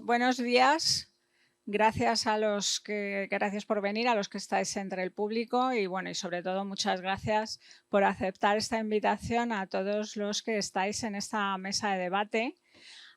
Buenos días. Gracias gracias por venir, a los que estáis entre el público y bueno, y sobre todo muchas gracias por aceptar esta invitación a todos los que estáis en esta mesa de debate.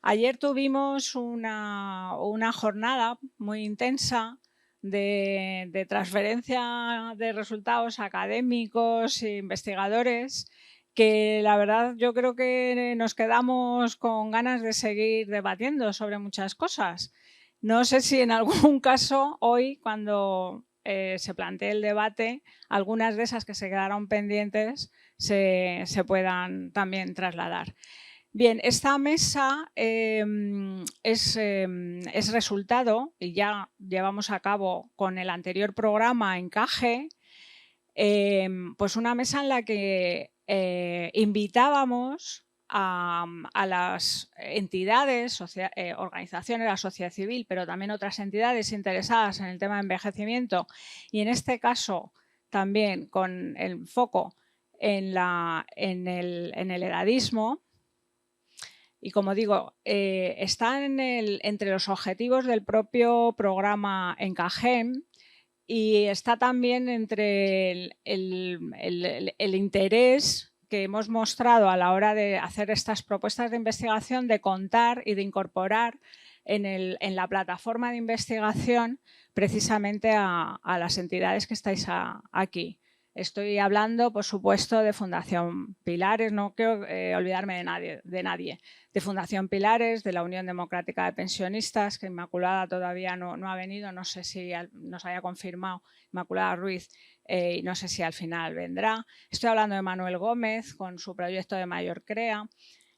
Ayer tuvimos una jornada muy intensa de transferencia de resultados académicos e investigadores, que la verdad yo creo que nos quedamos con ganas de seguir debatiendo sobre muchas cosas. No sé si en algún caso hoy, cuando se plantee el debate, algunas de esas que se quedaron pendientes se puedan también trasladar. Bien, esta mesa es resultado, y ya llevamos a cabo con el anterior programa Encaje, pues una mesa en la que invitábamos a las entidades, organizaciones de la sociedad civil, pero también otras entidades interesadas en el tema de envejecimiento, y en este caso también con el foco en el edadismo. Y como digo, está entre los objetivos del propio programa Encajem, y está también entre el interés que hemos mostrado a la hora de hacer estas propuestas de investigación, de contar y de incorporar en la plataforma de investigación precisamente a las entidades que estáis aquí. Estoy hablando, por supuesto, de Fundación Pilares, no quiero olvidarme de nadie. De Fundación Pilares, de la Unión Democrática de Pensionistas, que Inmaculada todavía no ha venido, no sé si nos haya confirmado, Inmaculada Ruiz, y no sé si al final vendrá. Estoy hablando de Manuel Gómez con su proyecto de Mayor Crea.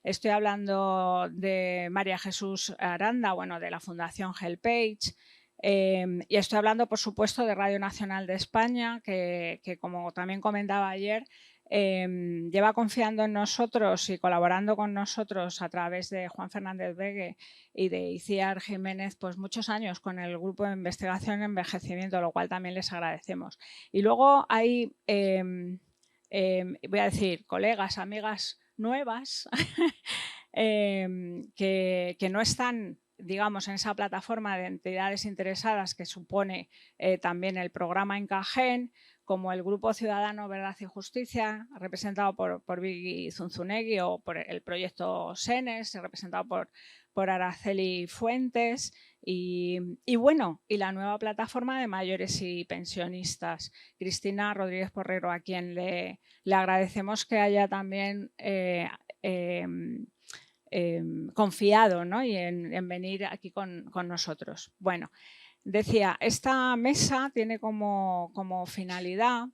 Estoy hablando de María Jesús Aranda, bueno, de la Fundación HelpAge. Y estoy hablando, por supuesto, de Radio Nacional de España, que como también comentaba ayer, lleva confiando en nosotros y colaborando con nosotros a través de Juan Fernández Begue y de Iciar Jiménez, pues muchos años con el grupo de investigación en envejecimiento, lo cual también les agradecemos. Y luego hay, voy a decir, colegas, amigas nuevas que no están, digamos, en esa plataforma de entidades interesadas que supone también el programa Encajen, como el Grupo Ciudadano Verdad y Justicia, representado por Vigui Zunzunegui, o por el proyecto SENES, representado por Araceli Fuentes, y bueno, y la nueva plataforma de mayores y pensionistas, Cristina Rodríguez Porrero, a quien le agradecemos que haya también confiado, ¿no? Y en venir aquí con nosotros. Bueno, decía, esta mesa tiene como finalidad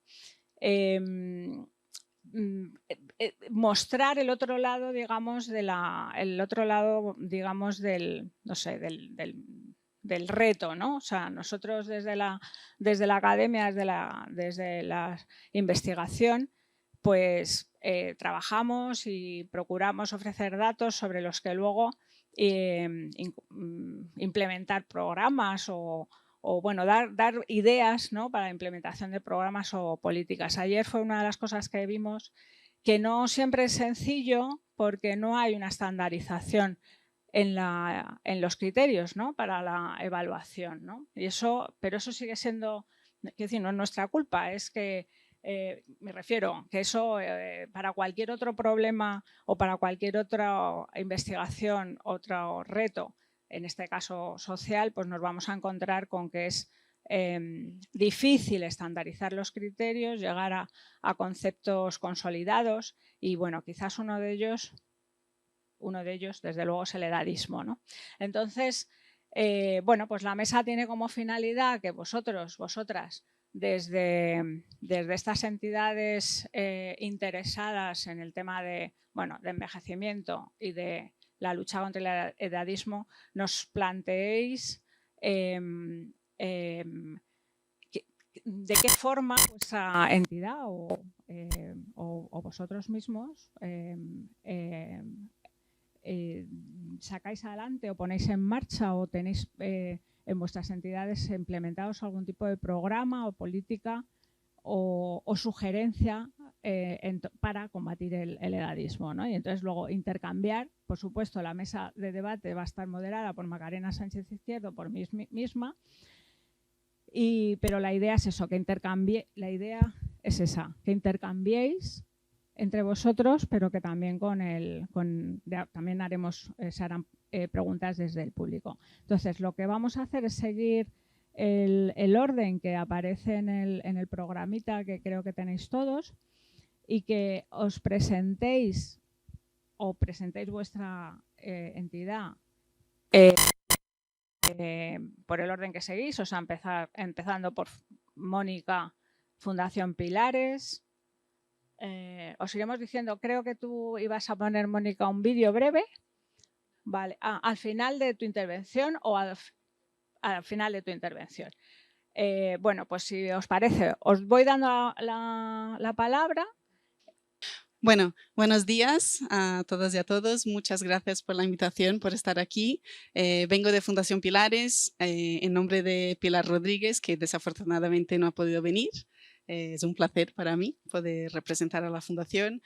mostrar el otro lado, digamos, no sé, del reto, ¿no? O sea, nosotros desde la academia, desde la investigación, pues trabajamos y procuramos ofrecer datos sobre los que luego implementar programas o bueno, dar ideas, ¿no? Para la implementación de programas o políticas. Ayer fue una de las cosas que vimos que no siempre es sencillo porque no hay una estandarización en los criterios, ¿no? Para la evaluación, ¿no? Pero eso sigue siendo, quiero decir, no es nuestra culpa, es que me refiero que eso para cualquier otro problema o para cualquier otra investigación, otro reto, en este caso social, pues nos vamos a encontrar con que es difícil estandarizar los criterios, llegar a conceptos consolidados y bueno, quizás uno de ellos, desde luego, es el edadismo, ¿no? Entonces, bueno, pues la mesa tiene como finalidad que vosotras, desde estas entidades interesadas en el tema de envejecimiento y de la lucha contra el edadismo, nos planteéis de qué forma vuestra entidad o vosotros mismos sacáis adelante o ponéis en marcha o tenéis en vuestras entidades implementados algún tipo de programa o política o sugerencia para combatir el edadismo, ¿no? Y entonces luego intercambiar, por supuesto, la mesa de debate va a estar moderada por Macarena Sánchez Izquierdo, por mí misma, pero la idea es eso, que intercambiéis entre vosotros, pero que también también se harán preguntas desde el público. Entonces, lo que vamos a hacer es seguir el orden que aparece en el programita que creo que tenéis todos, y que os presentéis vuestra entidad por el orden que seguís, o sea, empezando por Mónica, Fundación Pilares. Os iremos diciendo, creo que tú ibas a poner, Mónica, un vídeo breve. Vale, al final de tu intervención o al final de tu intervención. Bueno, pues si os parece, os voy dando la palabra. Bueno, buenos días a todas y a todos. Muchas gracias por la invitación, por estar aquí. Vengo de Fundación Pilares en nombre de Pilar Rodríguez, que desafortunadamente no ha podido venir. Es un placer para mí poder representar a la Fundación.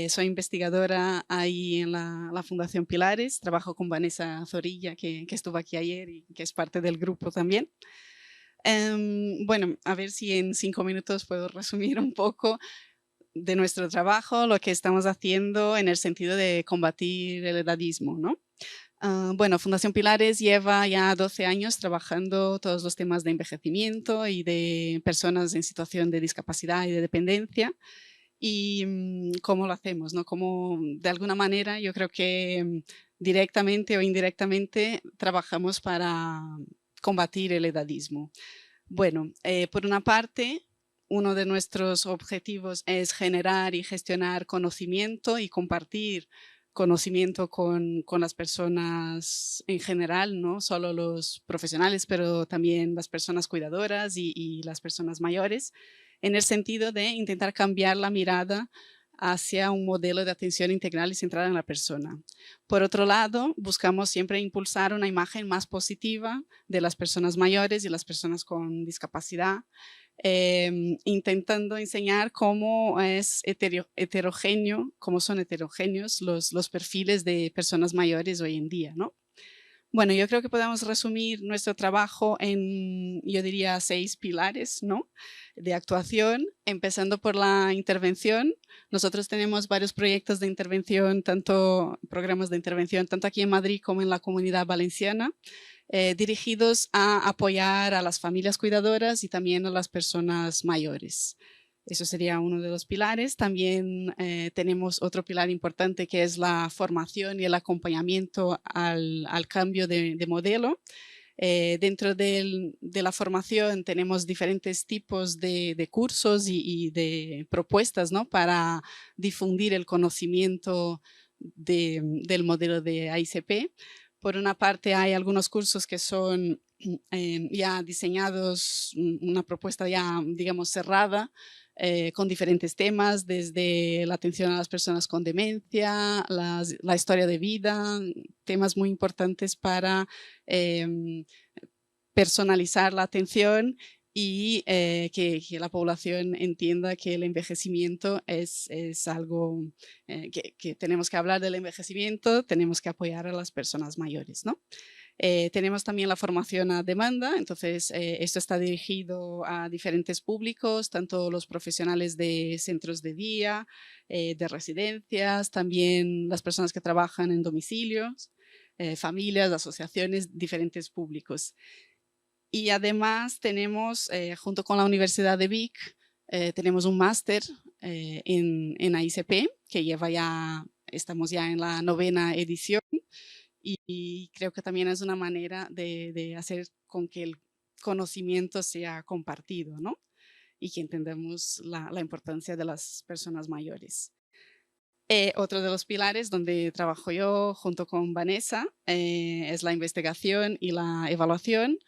Soy investigadora ahí en la Fundación Pilares. Trabajo con Vanessa Zorrilla, que estuvo aquí ayer y que es parte del grupo también. Bueno, a ver si en 5 minutos puedo resumir un poco de nuestro trabajo, lo que estamos haciendo en el sentido de combatir el edadismo, ¿no? Bueno, Fundación Pilares lleva ya 12 años trabajando todos los temas de envejecimiento y de personas en situación de discapacidad y de dependencia. ¿Y cómo lo hacemos, no? Como de alguna manera yo creo que directamente o indirectamente trabajamos para combatir el edadismo. Bueno, por una parte, uno de nuestros objetivos es generar y gestionar conocimiento y compartir conocimiento con las personas en general, no solo los profesionales, pero también las personas cuidadoras y las personas mayores, en el sentido de intentar cambiar la mirada hacia un modelo de atención integral y centrada en la persona. Por otro lado, buscamos siempre impulsar una imagen más positiva de las personas mayores y las personas con discapacidad, intentando enseñar cómo es heterogéneo, cómo son heterogéneos los perfiles de personas mayores hoy en día, ¿no? Bueno, yo creo que podemos resumir nuestro trabajo en, yo diría, 6 pilares, ¿no?, de actuación, empezando por la intervención. Nosotros tenemos varios proyectos de intervención, programas de intervención, tanto aquí en Madrid como en la Comunidad Valenciana, dirigidos a apoyar a las familias cuidadoras y también a las personas mayores. Eso sería uno de los pilares. También tenemos otro pilar importante que es la formación y el acompañamiento al cambio de modelo. Dentro de la formación tenemos diferentes tipos de cursos y de propuestas, ¿no?, para difundir el conocimiento del modelo de AICP. Por una parte hay algunos cursos que son ya diseñados, una propuesta ya, digamos, cerrada, con diferentes temas, desde la atención a las personas con demencia, la historia de vida, temas muy importantes para personalizar la atención y que la población entienda que el envejecimiento es algo que tenemos que hablar del envejecimiento, tenemos que apoyar a las personas mayores, ¿no? Tenemos también la formación a demanda, entonces esto está dirigido a diferentes públicos, tanto los profesionales de centros de día, de residencias, también las personas que trabajan en domicilios, familias, asociaciones, diferentes públicos. Y además tenemos, junto con la Universidad de Vic, tenemos un máster en AICP, que estamos ya en la 9ª edición. Y creo que también es una manera de hacer con que el conocimiento sea compartido, ¿no?, y que entendamos la importancia de las personas mayores. Otro de los pilares donde trabajo yo junto con Vanessa es la investigación y la evaluación.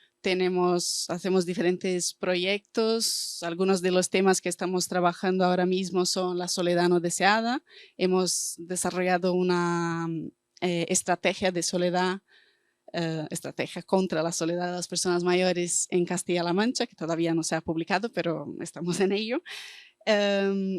Hacemos diferentes proyectos. Algunos de los temas que estamos trabajando ahora mismo son la soledad no deseada. Hemos desarrollado una estrategia de soledad, estrategia contra la soledad de las personas mayores en Castilla-La Mancha, que todavía no se ha publicado, pero estamos en ello.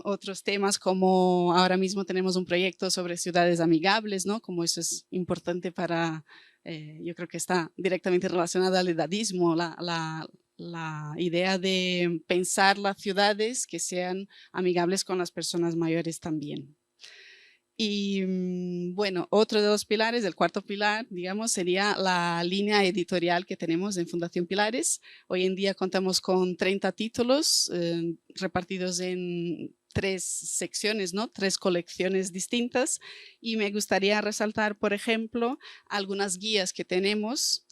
Otros temas como ahora mismo tenemos un proyecto sobre ciudades amigables, ¿no? Como eso es importante para, yo creo que está directamente relacionado al edadismo, la idea de pensar las ciudades que sean amigables con las personas mayores también. Y bueno, otro de los pilares, el cuarto pilar, digamos, sería la línea editorial que tenemos en Fundación Pilares. Hoy en día contamos con 30 títulos repartidos en 3 secciones, ¿no? 3 colecciones distintas. Y me gustaría resaltar, por ejemplo, algunas guías que tenemos.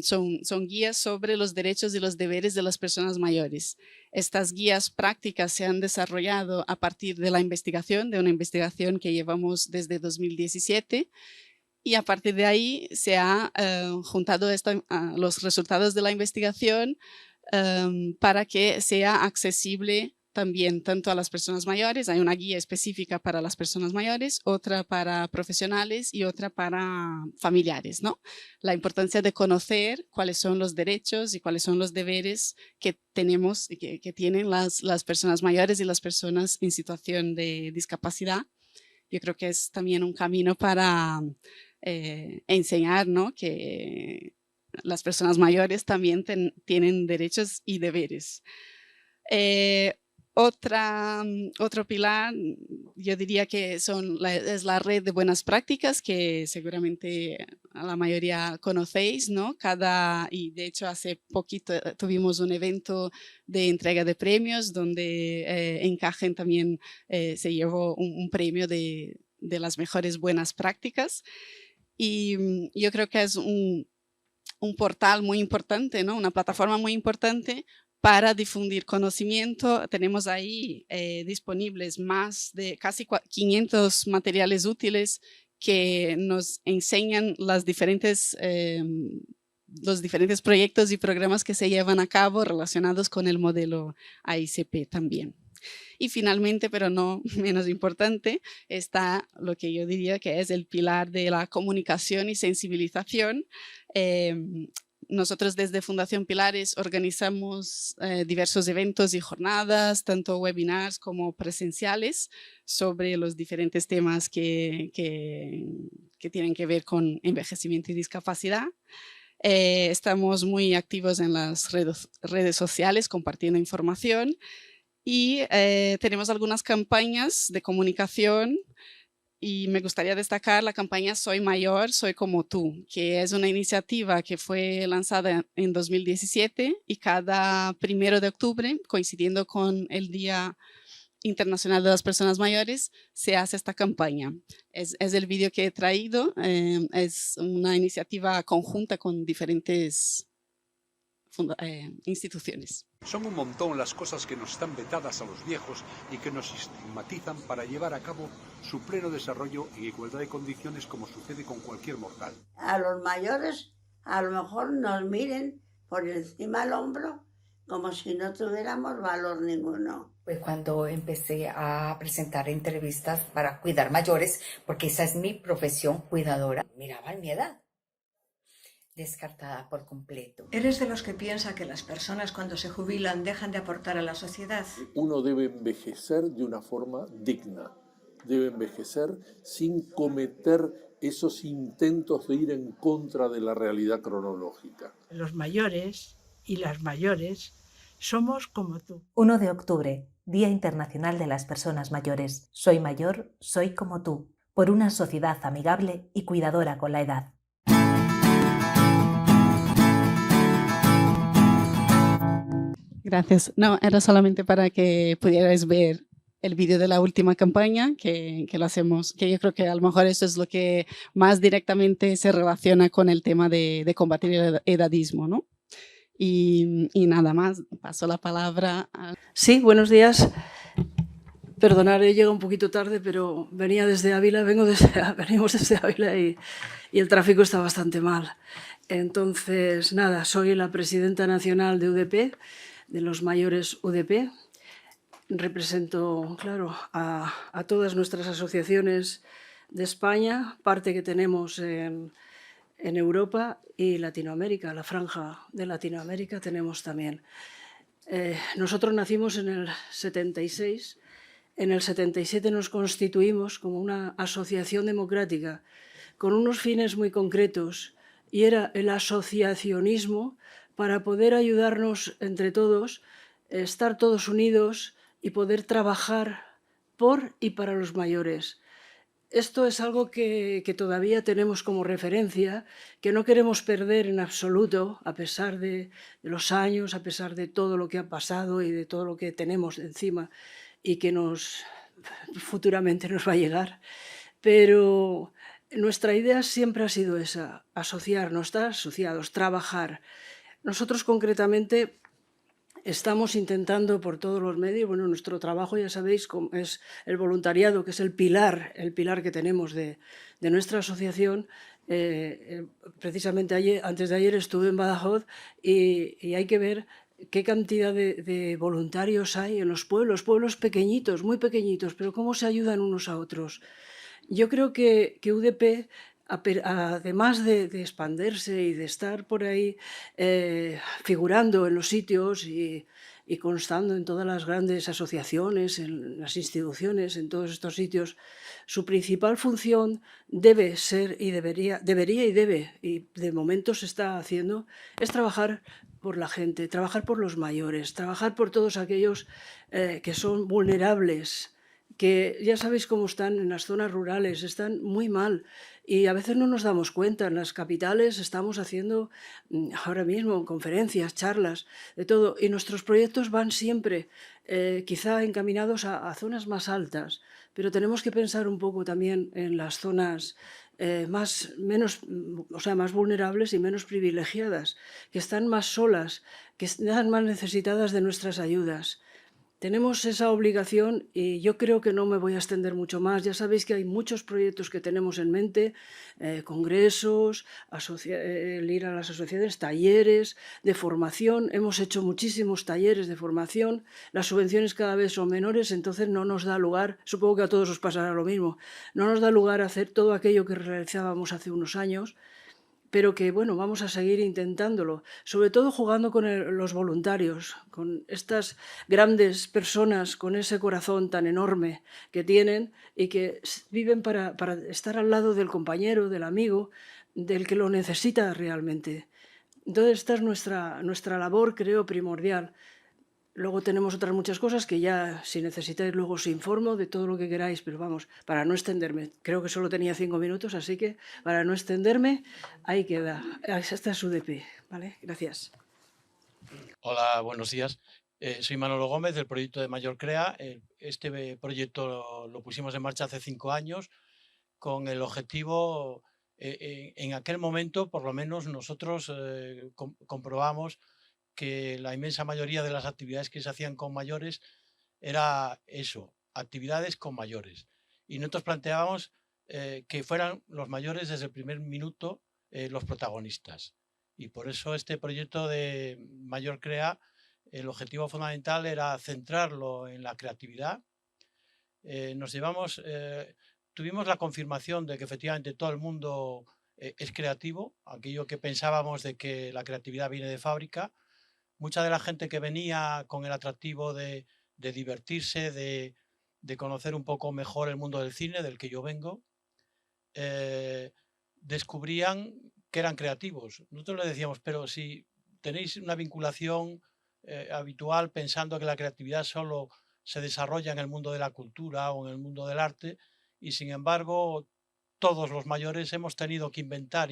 Son guías sobre los derechos y los deberes de las personas mayores. Estas guías prácticas se han desarrollado a partir de la investigación, de una investigación que llevamos desde 2017, y a partir de ahí se ha juntado los resultados de la investigación para que sea accesible también tanto a las personas mayores. Hay una guía específica para las personas mayores, otra para profesionales y otra para familiares, ¿no? La importancia de conocer cuáles son los derechos y cuáles son los deberes que tenemos, que tienen las personas mayores y las personas en situación de discapacidad. Yo creo que es también un camino para enseñar, ¿no? Que las personas mayores también tienen derechos y deberes. Otro pilar, yo diría que es la red de buenas prácticas, que seguramente a la mayoría conocéis, ¿no? Y de hecho hace poquito tuvimos un evento de entrega de premios donde Encajen también se llevó un premio de las mejores buenas prácticas. Y yo creo que es un portal muy importante, ¿no? Una plataforma muy importante para difundir conocimiento. Tenemos ahí disponibles más de casi 500 materiales útiles que nos enseñan los diferentes proyectos y programas que se llevan a cabo relacionados con el modelo AICP también. Y finalmente, pero no menos importante, está lo que yo diría que es el pilar de la comunicación y sensibilización. Nosotros desde Fundación Pilares organizamos diversos eventos y jornadas, tanto webinars como presenciales, sobre los diferentes temas que tienen que ver con envejecimiento y discapacidad. Estamos muy activos en las redes sociales compartiendo información y tenemos algunas campañas de comunicación. Y me gustaría destacar la campaña Soy Mayor, Soy Como Tú, que es una iniciativa que fue lanzada en 2017 y cada 1 de octubre, coincidiendo con el Día Internacional de las Personas Mayores, se hace esta campaña. Es el vídeo que he traído, es una iniciativa conjunta con diferentes instituciones. Son un montón las cosas que nos están vetadas a los viejos y que nos estigmatizan para llevar a cabo su pleno desarrollo en igualdad de condiciones como sucede con cualquier mortal. A los mayores a lo mejor nos miren por encima del hombro como si no tuviéramos valor ninguno. Pues cuando empecé a presentar entrevistas para cuidar mayores, porque esa es mi profesión, cuidadora, miraban mi edad. Descartada por completo. ¿Eres de los que piensa que las personas cuando se jubilan dejan de aportar a la sociedad? Uno debe envejecer de una forma digna, debe envejecer sin cometer esos intentos de ir en contra de la realidad cronológica. Los mayores y las mayores somos como tú. 1 de octubre, Día Internacional de las Personas Mayores. Soy mayor, soy como tú, por una sociedad amigable y cuidadora con la edad. Gracias. No, era solamente para que pudierais ver el vídeo de la última campaña que lo hacemos, que yo creo que a lo mejor eso es lo que más directamente se relaciona con el tema de combatir el edadismo, ¿no? Y nada más, paso la palabra a... Sí, buenos días. Perdonad, llego un poquito tarde, pero venía desde Ávila, venimos desde Ávila y el tráfico está bastante mal. Entonces, nada, soy la presidenta nacional de UDP, de los mayores UDP. Represento, claro, a todas nuestras asociaciones de España, parte que tenemos en Europa y Latinoamérica, la franja de Latinoamérica tenemos también. Nosotros nacimos en el 76, en el 77 nos constituimos como una asociación democrática con unos fines muy concretos, y era el asociacionismo para poder ayudarnos entre todos, estar todos unidos y poder trabajar por y para los mayores. Esto es algo que todavía tenemos como referencia, que no queremos perder en absoluto, a pesar de los años, a pesar de todo lo que ha pasado y de todo lo que tenemos encima y que futuramente nos va a llegar. Pero nuestra idea siempre ha sido esa, asociarnos, estar asociados, trabajar. Nosotros concretamente estamos intentando por todos los medios, bueno, nuestro trabajo ya sabéis es el voluntariado, que es el pilar que tenemos de nuestra asociación. Precisamente antes de ayer estuve en Badajoz y hay que ver qué cantidad de voluntarios hay en los pueblos pequeñitos, muy pequeñitos, pero cómo se ayudan unos a otros. Yo creo que UDP, además de expandirse y de estar por ahí figurando en los sitios y constando en todas las grandes asociaciones, en las instituciones, en todos estos sitios, su principal función debe ser y debería y debe, y de momento se está haciendo, es trabajar por la gente, trabajar por los mayores, trabajar por todos aquellos que son vulnerables, que ya sabéis cómo están en las zonas rurales, están muy mal y a veces no nos damos cuenta. En las capitales estamos haciendo ahora mismo conferencias, charlas, de todo, y nuestros proyectos van siempre quizá encaminados a zonas más altas, pero tenemos que pensar un poco también en las zonas más vulnerables y menos privilegiadas, que están más solas, que están más necesitadas de nuestras ayudas. Tenemos esa obligación y yo creo que no me voy a extender mucho más. Ya sabéis que hay muchos proyectos que tenemos en mente, congresos, el ir a las asociaciones, talleres de formación. Hemos hecho muchísimos talleres de formación. Las subvenciones cada vez son menores, entonces no nos da lugar, supongo que a todos os pasará lo mismo, no nos da lugar a hacer todo aquello que realizábamos hace unos años, pero que, bueno, vamos a seguir intentándolo, sobre todo jugando con los voluntarios, con estas grandes personas con ese corazón tan enorme que tienen y que viven para estar al lado del compañero, del amigo, del que lo necesita realmente. Entonces, esta es nuestra labor, creo, primordial. Luego tenemos otras muchas cosas que ya, si necesitáis, luego os informo de todo lo que queráis, pero vamos, para no extenderme, creo que solo tenía 5 minutos, así que para no extenderme, ahí queda. Esta es UDP, ¿vale? Gracias. Hola, buenos días. Soy Manolo Gómez del proyecto de Mayor Crea. Este proyecto lo pusimos en marcha hace 5 años con el objetivo, en aquel momento, por lo menos nosotros comprobamos que la inmensa mayoría de las actividades que se hacían con mayores era eso, actividades con mayores. Y nosotros planteábamos que fueran los mayores desde el primer minuto los protagonistas. Y por eso este proyecto de Mayor Crea, el objetivo fundamental era centrarlo en la creatividad. Tuvimos la confirmación de que efectivamente todo el mundo es creativo, aquello que pensábamos de que la creatividad viene de fábrica. Mucha de la gente que venía con el atractivo de divertirse, de conocer un poco mejor el mundo del cine, del que yo vengo, descubrían que eran creativos. Nosotros les decíamos, pero si tenéis una vinculación habitual pensando que la creatividad solo se desarrolla en el mundo de la cultura o en el mundo del arte, y sin embargo todos los mayores hemos tenido que inventar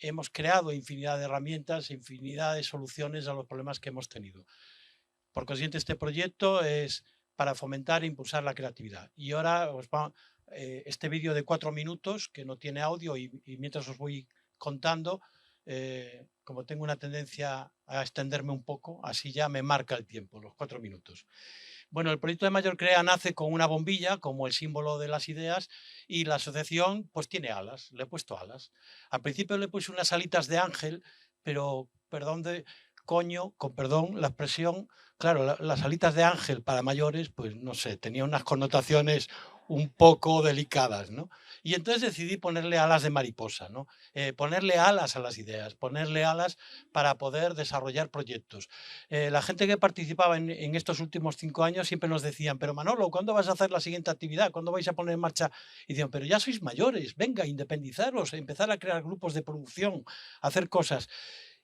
hemos creado infinidad de herramientas, infinidad de soluciones a los problemas que hemos tenido. Por consiguiente, este proyecto es para fomentar e impulsar la creatividad. Y ahora este vídeo de 4 minutos, que no tiene audio, y mientras os voy contando, como tengo una tendencia a extenderme un poco, así ya me marca el tiempo, los 4 minutos. Bueno, el proyecto de Mayor Crea nace con una bombilla como el símbolo de las ideas y la asociación pues tiene alas, le he puesto alas. Al principio le puse unas alitas de ángel, pero con perdón la expresión, claro, las alitas de ángel para mayores, pues no sé, tenía unas connotaciones un poco delicadas, ¿no? Y entonces decidí ponerle alas de mariposa, ¿no? Ponerle alas a las ideas, ponerle alas para poder desarrollar proyectos. La gente que participaba en estos últimos 5 años siempre nos decían, pero Manolo, ¿cuándo vas a hacer la siguiente actividad? ¿Cuándo vais a poner en marcha? Y decían, pero ya sois mayores, venga, independizaros, empezar a crear grupos de producción, hacer cosas.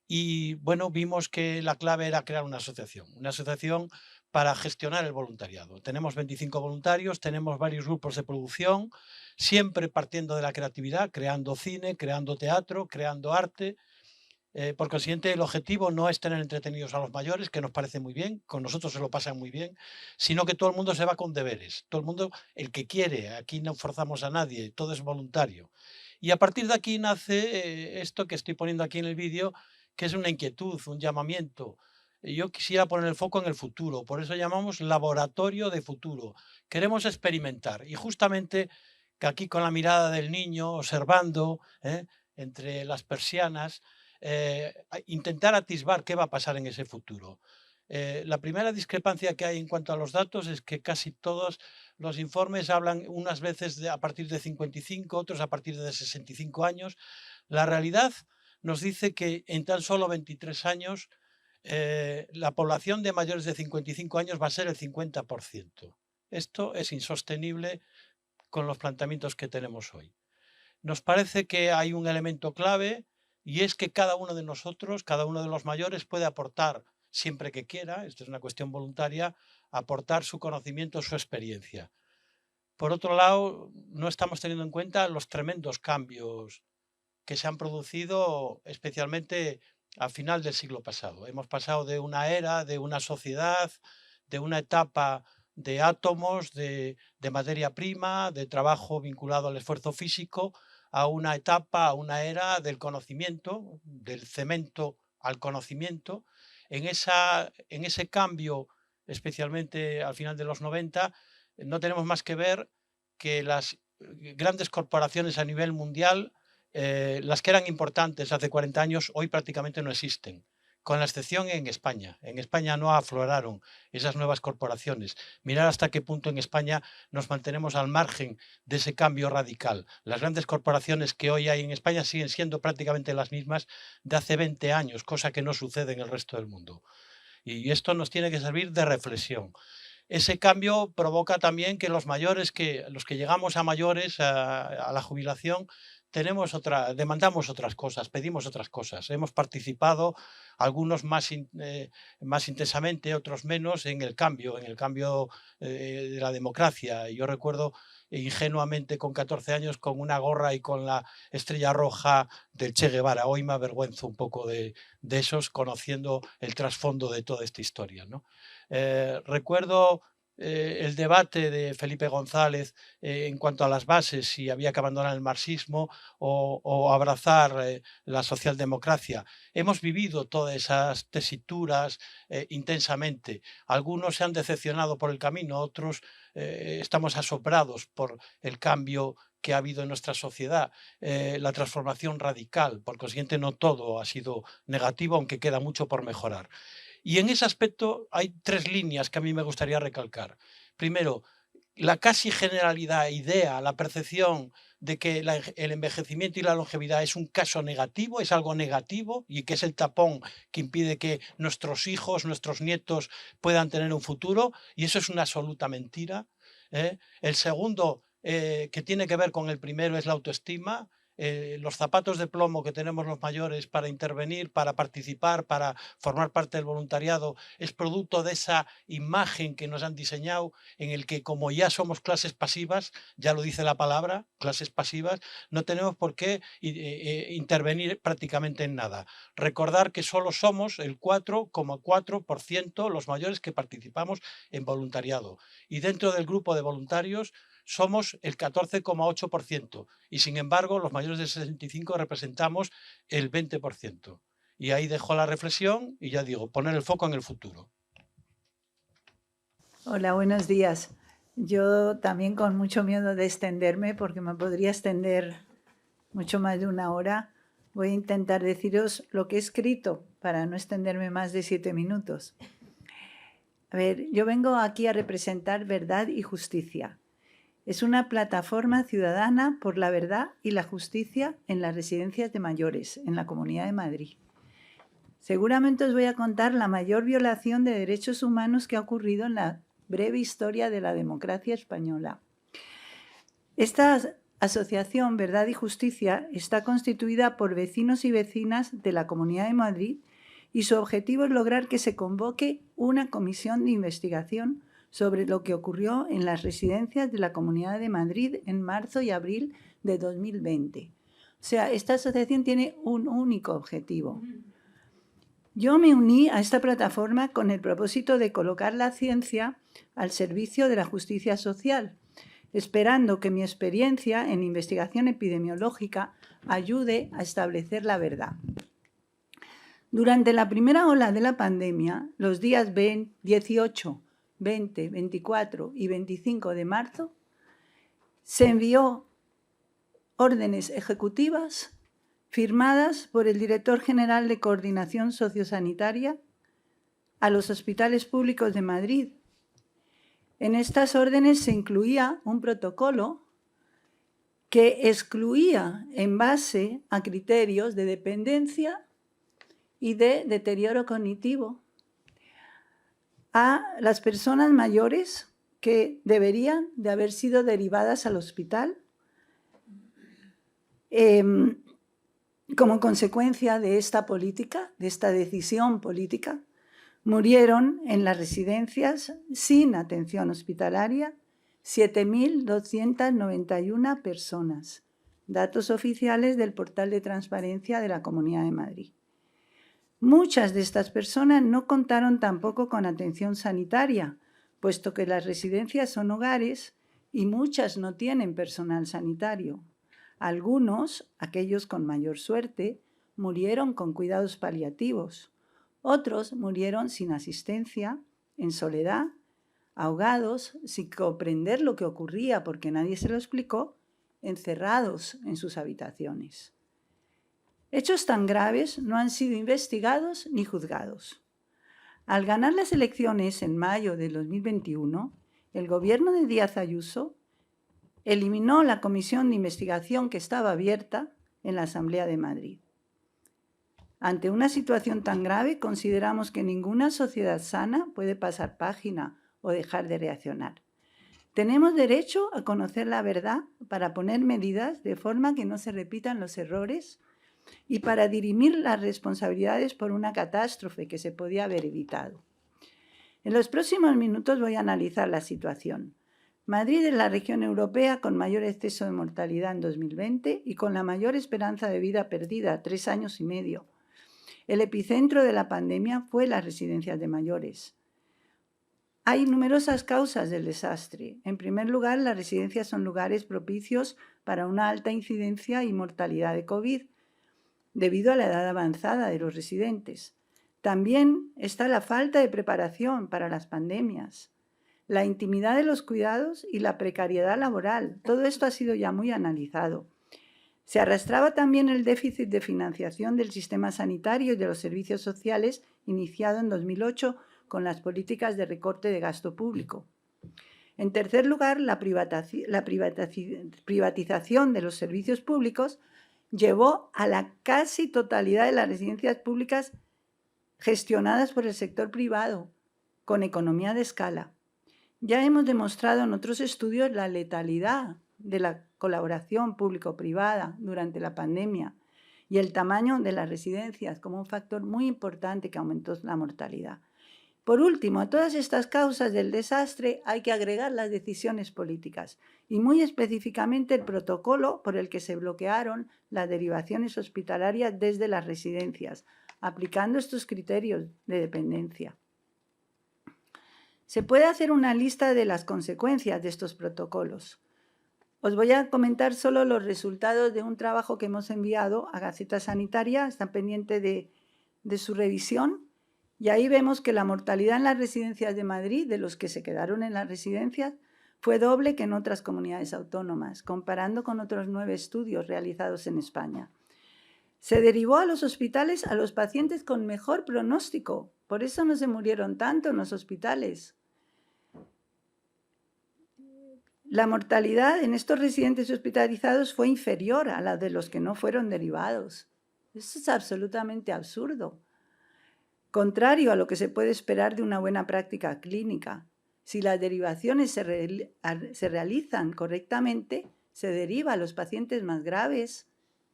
Y bueno, vimos que la clave era crear una asociación para gestionar el voluntariado. Tenemos 25 voluntarios, tenemos varios grupos de producción, siempre partiendo de la creatividad, creando cine, creando teatro, creando arte. Por consiguiente, el objetivo no es tener entretenidos a los mayores, que nos parece muy bien, con nosotros se lo pasan muy bien, sino que todo el mundo se va con deberes. Todo el mundo, el que quiere, aquí no forzamos a nadie, todo es voluntario. Y a partir de aquí nace esto que estoy poniendo aquí en el vídeo, que es una inquietud, un llamamiento. Yo quisiera poner el foco en el futuro, por eso llamamos laboratorio de futuro. Queremos experimentar y justamente que aquí con la mirada del niño, observando entre las persianas, intentar atisbar qué va a pasar en ese futuro. La primera discrepancia que hay en cuanto a los datos es que casi todos los informes hablan unas veces a partir de 55, otros a partir de 65 años. La realidad nos dice que en tan solo 23 años la población de mayores de 55 años va a ser el 50%. Esto es insostenible con los planteamientos que tenemos hoy. Nos parece que hay un elemento clave y es que cada uno de nosotros, cada uno de los mayores puede aportar siempre que quiera, esto es una cuestión voluntaria, aportar su conocimiento, su experiencia. Por otro lado, no estamos teniendo en cuenta los tremendos cambios que se han producido especialmente al final del siglo pasado. Hemos pasado de una era, de una sociedad, de una etapa de átomos, de materia prima, de trabajo vinculado al esfuerzo físico, a una etapa, a una era del conocimiento, del cemento al conocimiento. En ese cambio, especialmente al final de los 90, no tenemos más que ver que las grandes corporaciones a nivel mundial, las que eran importantes hace 40 años, hoy prácticamente no existen, con la excepción en España. En España no afloraron esas nuevas corporaciones. Mirar hasta qué punto en España nos mantenemos al margen de ese cambio radical. Las grandes corporaciones que hoy hay en España siguen siendo prácticamente las mismas de hace 20 años, cosa que no sucede en el resto del mundo. Y esto nos tiene que servir de reflexión. Ese cambio provoca también que los mayores, los que llegamos a mayores, a la jubilación, demandamos otras cosas, pedimos otras cosas. Hemos participado, algunos más intensamente, otros menos, en el cambio de la democracia. Yo recuerdo ingenuamente con 14 años con una gorra y con la estrella roja del Che Guevara. Hoy me avergüenzo un poco de esos, conociendo el trasfondo de toda esta historia, ¿no? Recuerdo el debate de Felipe González en cuanto a las bases, si había que abandonar el marxismo o abrazar la socialdemocracia. Hemos vivido todas esas tesituras intensamente. Algunos se han decepcionado por el camino, otros estamos asombrados por el cambio que ha habido en nuestra sociedad, la transformación radical. Por consiguiente, no todo ha sido negativo, aunque queda mucho por mejorar. Y en ese aspecto hay 3 líneas que a mí me gustaría recalcar. Primero, la casi generalidad, la percepción de que el envejecimiento y la longevidad es un caso negativo, es algo negativo y que es el tapón que impide que nuestros hijos, nuestros nietos puedan tener un futuro, y eso es una absoluta mentira. El segundo, que tiene que ver con el primero, es la autoestima. Los zapatos de plomo que tenemos los mayores para intervenir, para participar, para formar parte del voluntariado, es producto de esa imagen que nos han diseñado, en el que como ya somos clases pasivas, ya lo dice la palabra, clases pasivas, no tenemos por qué intervenir prácticamente en nada. Recordar que solo somos el 4,4% los mayores que participamos en voluntariado, y dentro del grupo de voluntarios somos el 14,8% y sin embargo los mayores de 65 representamos el 20%. Y ahí dejo la reflexión y ya digo, poner el foco en el futuro. Hola, buenos días. Yo también con mucho miedo de extenderme, porque me podría extender mucho más de 1 hora, voy a intentar deciros lo que he escrito para no extenderme más de 7 minutos. A ver, yo vengo aquí a representar verdad y justicia. Es una plataforma ciudadana por la verdad y la justicia en las residencias de mayores, en la Comunidad de Madrid. Seguramente os voy a contar la mayor violación de derechos humanos que ha ocurrido en la breve historia de la democracia española. Esta asociación Verdad y Justicia está constituida por vecinos y vecinas de la Comunidad de Madrid y su objetivo es lograr que se convoque una comisión de investigación sobre lo que ocurrió en las residencias de la Comunidad de Madrid en marzo y abril de 2020. O sea, esta asociación tiene un único objetivo. Yo me uní a esta plataforma con el propósito de colocar la ciencia al servicio de la justicia social, esperando que mi experiencia en investigación epidemiológica ayude a establecer la verdad. Durante la primera ola de la pandemia, los días 18, 20, 24 y 25 de marzo, se envió órdenes ejecutivas firmadas por el Director General de Coordinación Sociosanitaria a los hospitales públicos de Madrid. En estas órdenes se incluía un protocolo que excluía en base a criterios de dependencia y de deterioro cognitivo a las personas mayores que deberían de haber sido derivadas al hospital como consecuencia de esta política, de esta decisión política. Murieron en las residencias sin atención hospitalaria 7.291 personas, datos oficiales del portal de transparencia de la Comunidad de Madrid. Muchas de estas personas no contaron tampoco con atención sanitaria, puesto que las residencias son hogares y muchas no tienen personal sanitario. Algunos, aquellos con mayor suerte, murieron con cuidados paliativos. Otros murieron sin asistencia, en soledad, ahogados, sin comprender lo que ocurría porque nadie se lo explicó, encerrados en sus habitaciones. Hechos tan graves no han sido investigados ni juzgados. Al ganar las elecciones en mayo de 2021, el gobierno de Díaz Ayuso eliminó la comisión de investigación que estaba abierta en la Asamblea de Madrid. Ante una situación tan grave, consideramos que ninguna sociedad sana puede pasar página o dejar de reaccionar. Tenemos derecho a conocer la verdad para poner medidas de forma que no se repitan los errores y para dirimir las responsabilidades por una catástrofe que se podía haber evitado. En los próximos minutos voy a analizar la situación. Madrid es la región europea con mayor exceso de mortalidad en 2020 y con la mayor esperanza de vida perdida, 3 años y medio. El epicentro de la pandemia fue las residencias de mayores. Hay numerosas causas del desastre. En primer lugar, las residencias son lugares propicios para una alta incidencia y mortalidad de COVID, debido a la edad avanzada de los residentes. También está la falta de preparación para las pandemias, la intimidad de los cuidados y la precariedad laboral. Todo esto ha sido ya muy analizado. Se arrastraba también el déficit de financiación del sistema sanitario y de los servicios sociales iniciado en 2008 con las políticas de recorte de gasto público. En tercer lugar, la privatización de los servicios públicos llevó a la casi totalidad de las residencias públicas gestionadas por el sector privado, con economía de escala. Ya hemos demostrado en otros estudios la letalidad de la colaboración público-privada durante la pandemia y el tamaño de las residencias como un factor muy importante que aumentó la mortalidad. Por último, a todas estas causas del desastre hay que agregar las decisiones políticas y muy específicamente el protocolo por el que se bloquearon las derivaciones hospitalarias desde las residencias, aplicando estos criterios de dependencia. Se puede hacer una lista de las consecuencias de estos protocolos. Os voy a comentar solo los resultados de un trabajo que hemos enviado a Gaceta Sanitaria, están pendientes de su revisión. Y ahí vemos que la mortalidad en las residencias de Madrid, de los que se quedaron en las residencias, fue doble que en otras comunidades autónomas, comparando con otros 9 estudios realizados en España. Se derivó a los hospitales a los pacientes con mejor pronóstico, por eso no se murieron tanto en los hospitales. La mortalidad en estos residentes hospitalizados fue inferior a la de los que no fueron derivados. Eso es absolutamente absurdo. Contrario a lo que se puede esperar de una buena práctica clínica. Si las derivaciones se realizan correctamente, se deriva a los pacientes más graves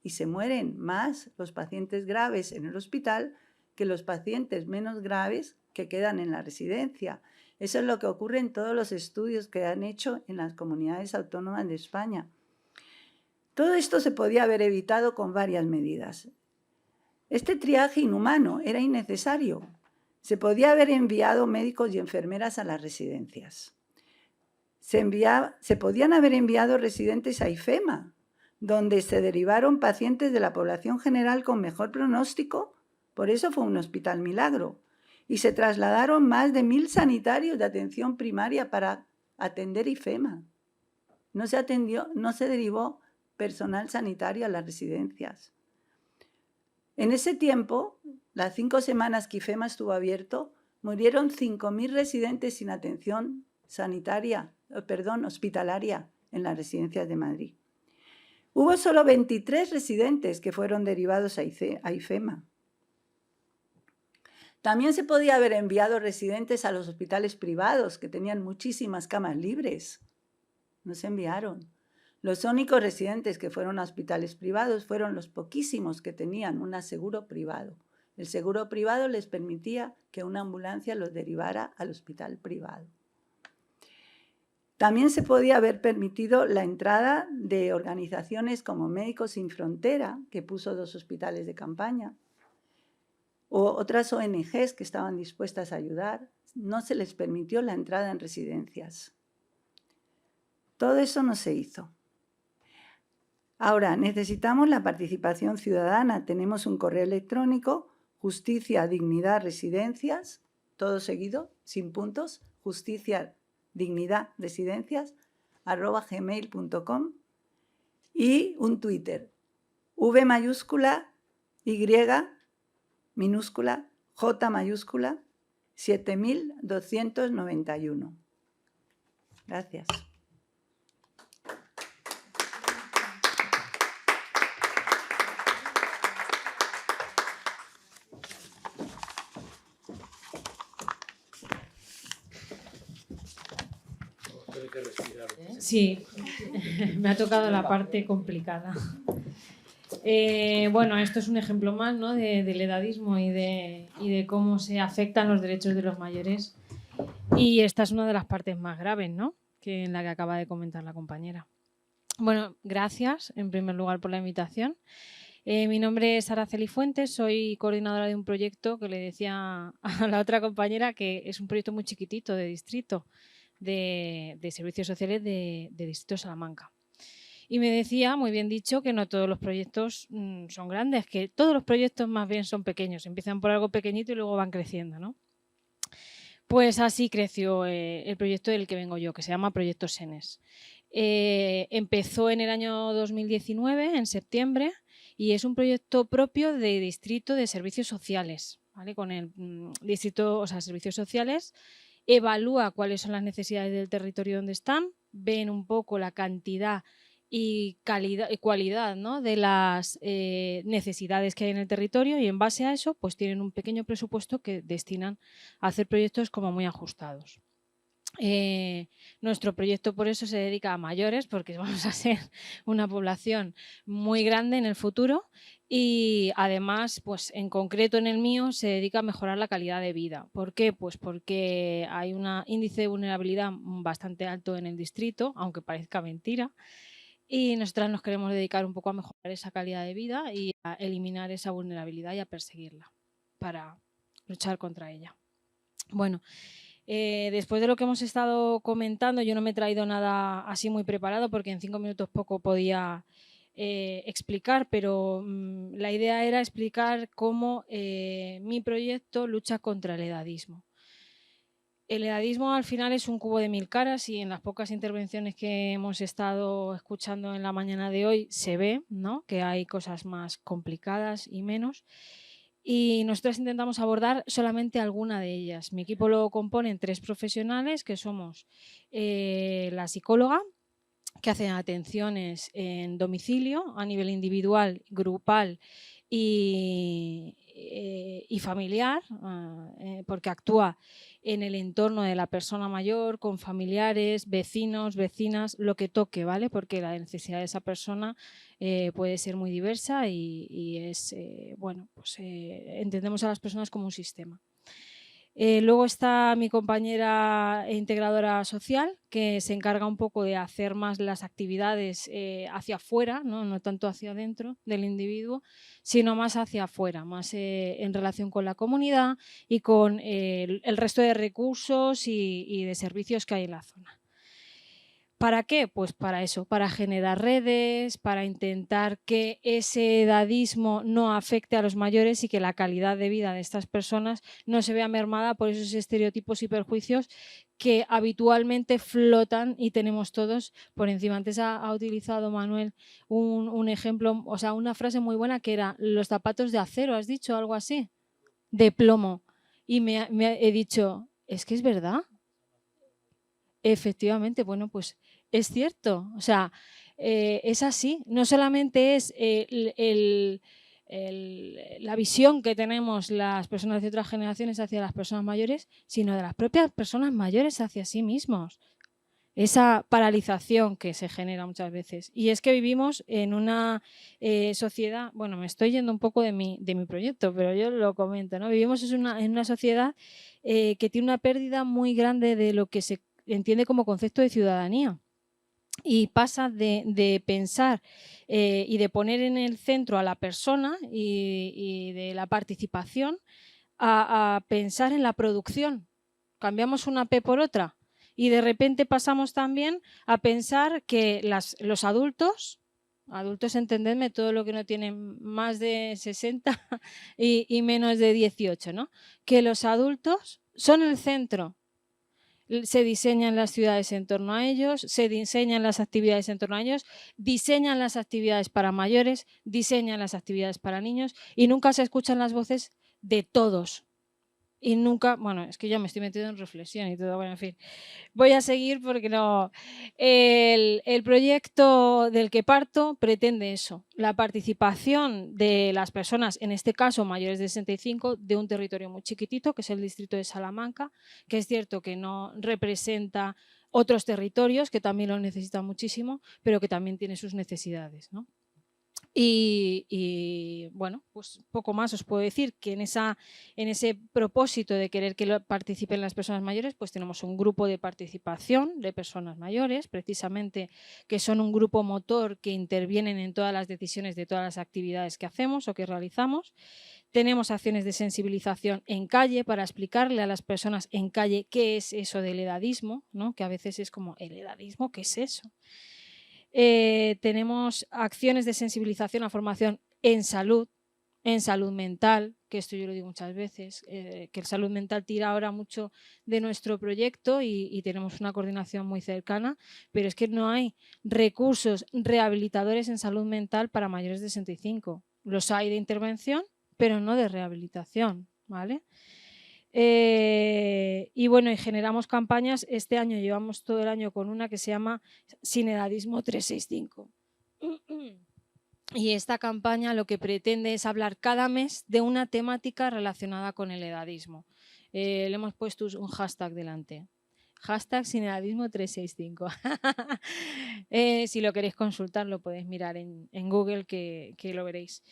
y se mueren más los pacientes graves en el hospital que los pacientes menos graves que quedan en la residencia. Eso es lo que ocurre en todos los estudios que han hecho en las comunidades autónomas de España. Todo esto se podía haber evitado con varias medidas. Este triaje inhumano era innecesario. Se podía haber enviado médicos y enfermeras a las residencias. Se podían haber enviado residentes a IFEMA, donde se derivaron pacientes de la población general con mejor pronóstico, por eso fue un hospital milagro. Y se trasladaron más de 1000 sanitarios de atención primaria para atender IFEMA. No se derivó personal sanitario a las residencias. En ese tiempo, las 5 semanas que IFEMA estuvo abierto, murieron 5.000 residentes sin atención hospitalaria en las residencias de Madrid. Hubo solo 23 residentes que fueron derivados a IFEMA. También se podía haber enviado residentes a los hospitales privados, que tenían muchísimas camas libres. No se enviaron. Los únicos residentes que fueron a hospitales privados fueron los poquísimos que tenían un seguro privado. El seguro privado les permitía que una ambulancia los derivara al hospital privado. También se podía haber permitido la entrada de organizaciones como Médicos Sin Frontera, que puso 2 hospitales de campaña, o otras ONGs que estaban dispuestas a ayudar. No se les permitió la entrada en residencias. Todo eso no se hizo. Ahora, necesitamos la participación ciudadana. Tenemos un correo electrónico, justicia, dignidad, residencias, todo seguido, sin puntos, justicia, dignidad, residencias, @gmail.com, y un Twitter, V mayúscula, Y minúscula, J mayúscula, 7291. Gracias. Sí, me ha tocado la parte complicada. Bueno, esto es un ejemplo más, ¿no?, del edadismo y de cómo se afectan los derechos de los mayores. Y esta es una de las partes más graves, ¿no?, en la que acaba de comentar la compañera. Bueno, gracias en primer lugar por la invitación. Mi nombre es Araceli Fuentes, soy coordinadora de un proyecto que le decía a la otra compañera que es un proyecto muy chiquitito de distrito, de servicios sociales de Distrito de Salamanca. Y me decía, muy bien dicho, que no todos los proyectos son grandes, que todos los proyectos más bien son pequeños, empiezan por algo pequeñito y luego van creciendo, ¿no? Pues así creció el proyecto del que vengo yo, que se llama Proyecto Senes. Empezó en el año 2019, en septiembre, y es un proyecto propio de Distrito de Servicios Sociales, ¿vale? Con el Distrito, o sea, Servicios Sociales, evalúa cuáles son las necesidades del territorio donde están, ven un poco la cantidad y calidad y cualidad, ¿no?, de las necesidades que hay en el territorio, y en base a eso pues tienen un pequeño presupuesto que destinan a hacer proyectos como muy ajustados. Nuestro proyecto por eso se dedica a mayores, porque vamos a ser una población muy grande en el futuro, y además, pues en concreto en el mío, se dedica a mejorar la calidad de vida. ¿Por qué? Pues porque hay un índice de vulnerabilidad bastante alto en el distrito, aunque parezca mentira, y nosotras nos queremos dedicar un poco a mejorar esa calidad de vida y a eliminar esa vulnerabilidad y a perseguirla para luchar contra ella. Bueno, después de lo que hemos estado comentando, yo no me he traído nada así muy preparado porque en 5 minutos poco podía explicar, pero la idea era explicar cómo mi proyecto lucha contra el edadismo. El edadismo al final es un cubo de 1000 caras, y en las pocas intervenciones que hemos estado escuchando en la mañana de hoy se ve, ¿no?, que hay cosas más complicadas y menos. y nosotros intentamos abordar solamente alguna de ellas. Mi equipo lo componen 3 profesionales, que somos la psicóloga, que hace atenciones en domicilio a nivel individual, grupal y familiar, porque actúa en el entorno de la persona mayor, con familiares, vecinos, vecinas, lo que toque, ¿vale? Porque la necesidad de esa persona puede ser muy diversa y es, bueno, pues entendemos a las personas como un sistema. Luego está mi compañera integradora social, que se encarga un poco de hacer más las actividades hacia afuera, no tanto hacia adentro del individuo, sino más hacia afuera, más en relación con la comunidad y con el resto de recursos y de servicios que hay en la zona. ¿Para qué? Pues para eso, para generar redes, para intentar que ese edadismo no afecte a los mayores y que la calidad de vida de estas personas no se vea mermada por esos estereotipos y perjuicios que habitualmente flotan y tenemos todos por encima. Antes ha utilizado Manuel un ejemplo, o sea, una frase muy buena que era los zapatos de acero, ¿has dicho algo así? De plomo. Y he dicho, es que es verdad. Efectivamente, bueno, pues es cierto, o sea, es así, no solamente es la visión que tenemos las personas de otras generaciones hacia las personas mayores, sino de las propias personas mayores hacia sí mismos. Esa paralización que se genera muchas veces. Y es que vivimos en una sociedad, bueno, me estoy yendo un poco de mi proyecto, pero yo lo comento, ¿no? Vivimos en una sociedad que tiene una pérdida muy grande de lo que se entiende como concepto de ciudadanía. Y pasa de pensar y de poner en el centro a la persona y de la participación a pensar en la producción. Cambiamos una P por otra y de repente pasamos también a pensar que los adultos, entendedme, todo lo que no tienen más de 60 y menos de 18, ¿no? Que los adultos son el centro. Se diseñan las ciudades en torno a ellos, se diseñan las actividades en torno a ellos, diseñan las actividades para mayores, diseñan las actividades para niños y nunca se escuchan las voces de todos. Y nunca, bueno, es que yo me estoy metiendo en reflexión y todo, bueno, en fin. Voy a seguir porque no. El proyecto del que parto pretende eso, la participación de las personas, en este caso mayores de 65, de un territorio muy chiquitito, que es el distrito de Salamanca, que es cierto que no representa otros territorios que también lo necesitan muchísimo, pero que también tiene sus necesidades, ¿no? Y bueno, pues poco más os puedo decir que en ese propósito de querer que participen las personas mayores, pues tenemos un grupo de participación de personas mayores, precisamente que son un grupo motor que intervienen en todas las decisiones de todas las actividades que hacemos o que realizamos. Tenemos acciones de sensibilización en calle para explicarle a las personas en calle qué es eso del edadismo, ¿no? Que a veces es como, ¿el edadismo? ¿Qué es eso? Tenemos acciones de sensibilización a formación en salud mental, que esto yo lo digo muchas veces, que el salud mental tira ahora mucho de nuestro proyecto y tenemos una coordinación muy cercana, pero es que no hay recursos rehabilitadores en salud mental para mayores de 65. Los hay de intervención, pero no de rehabilitación, ¿vale? Y bueno, y generamos campañas. Este año llevamos todo el año con una que se llama Sin Edadismo 365. Y esta campaña lo que pretende es hablar cada mes de una temática relacionada con el edadismo. Le hemos puesto un hashtag delante. Hashtag Sin Edadismo 365. Si lo queréis consultar, lo podéis mirar en Google que lo veréis.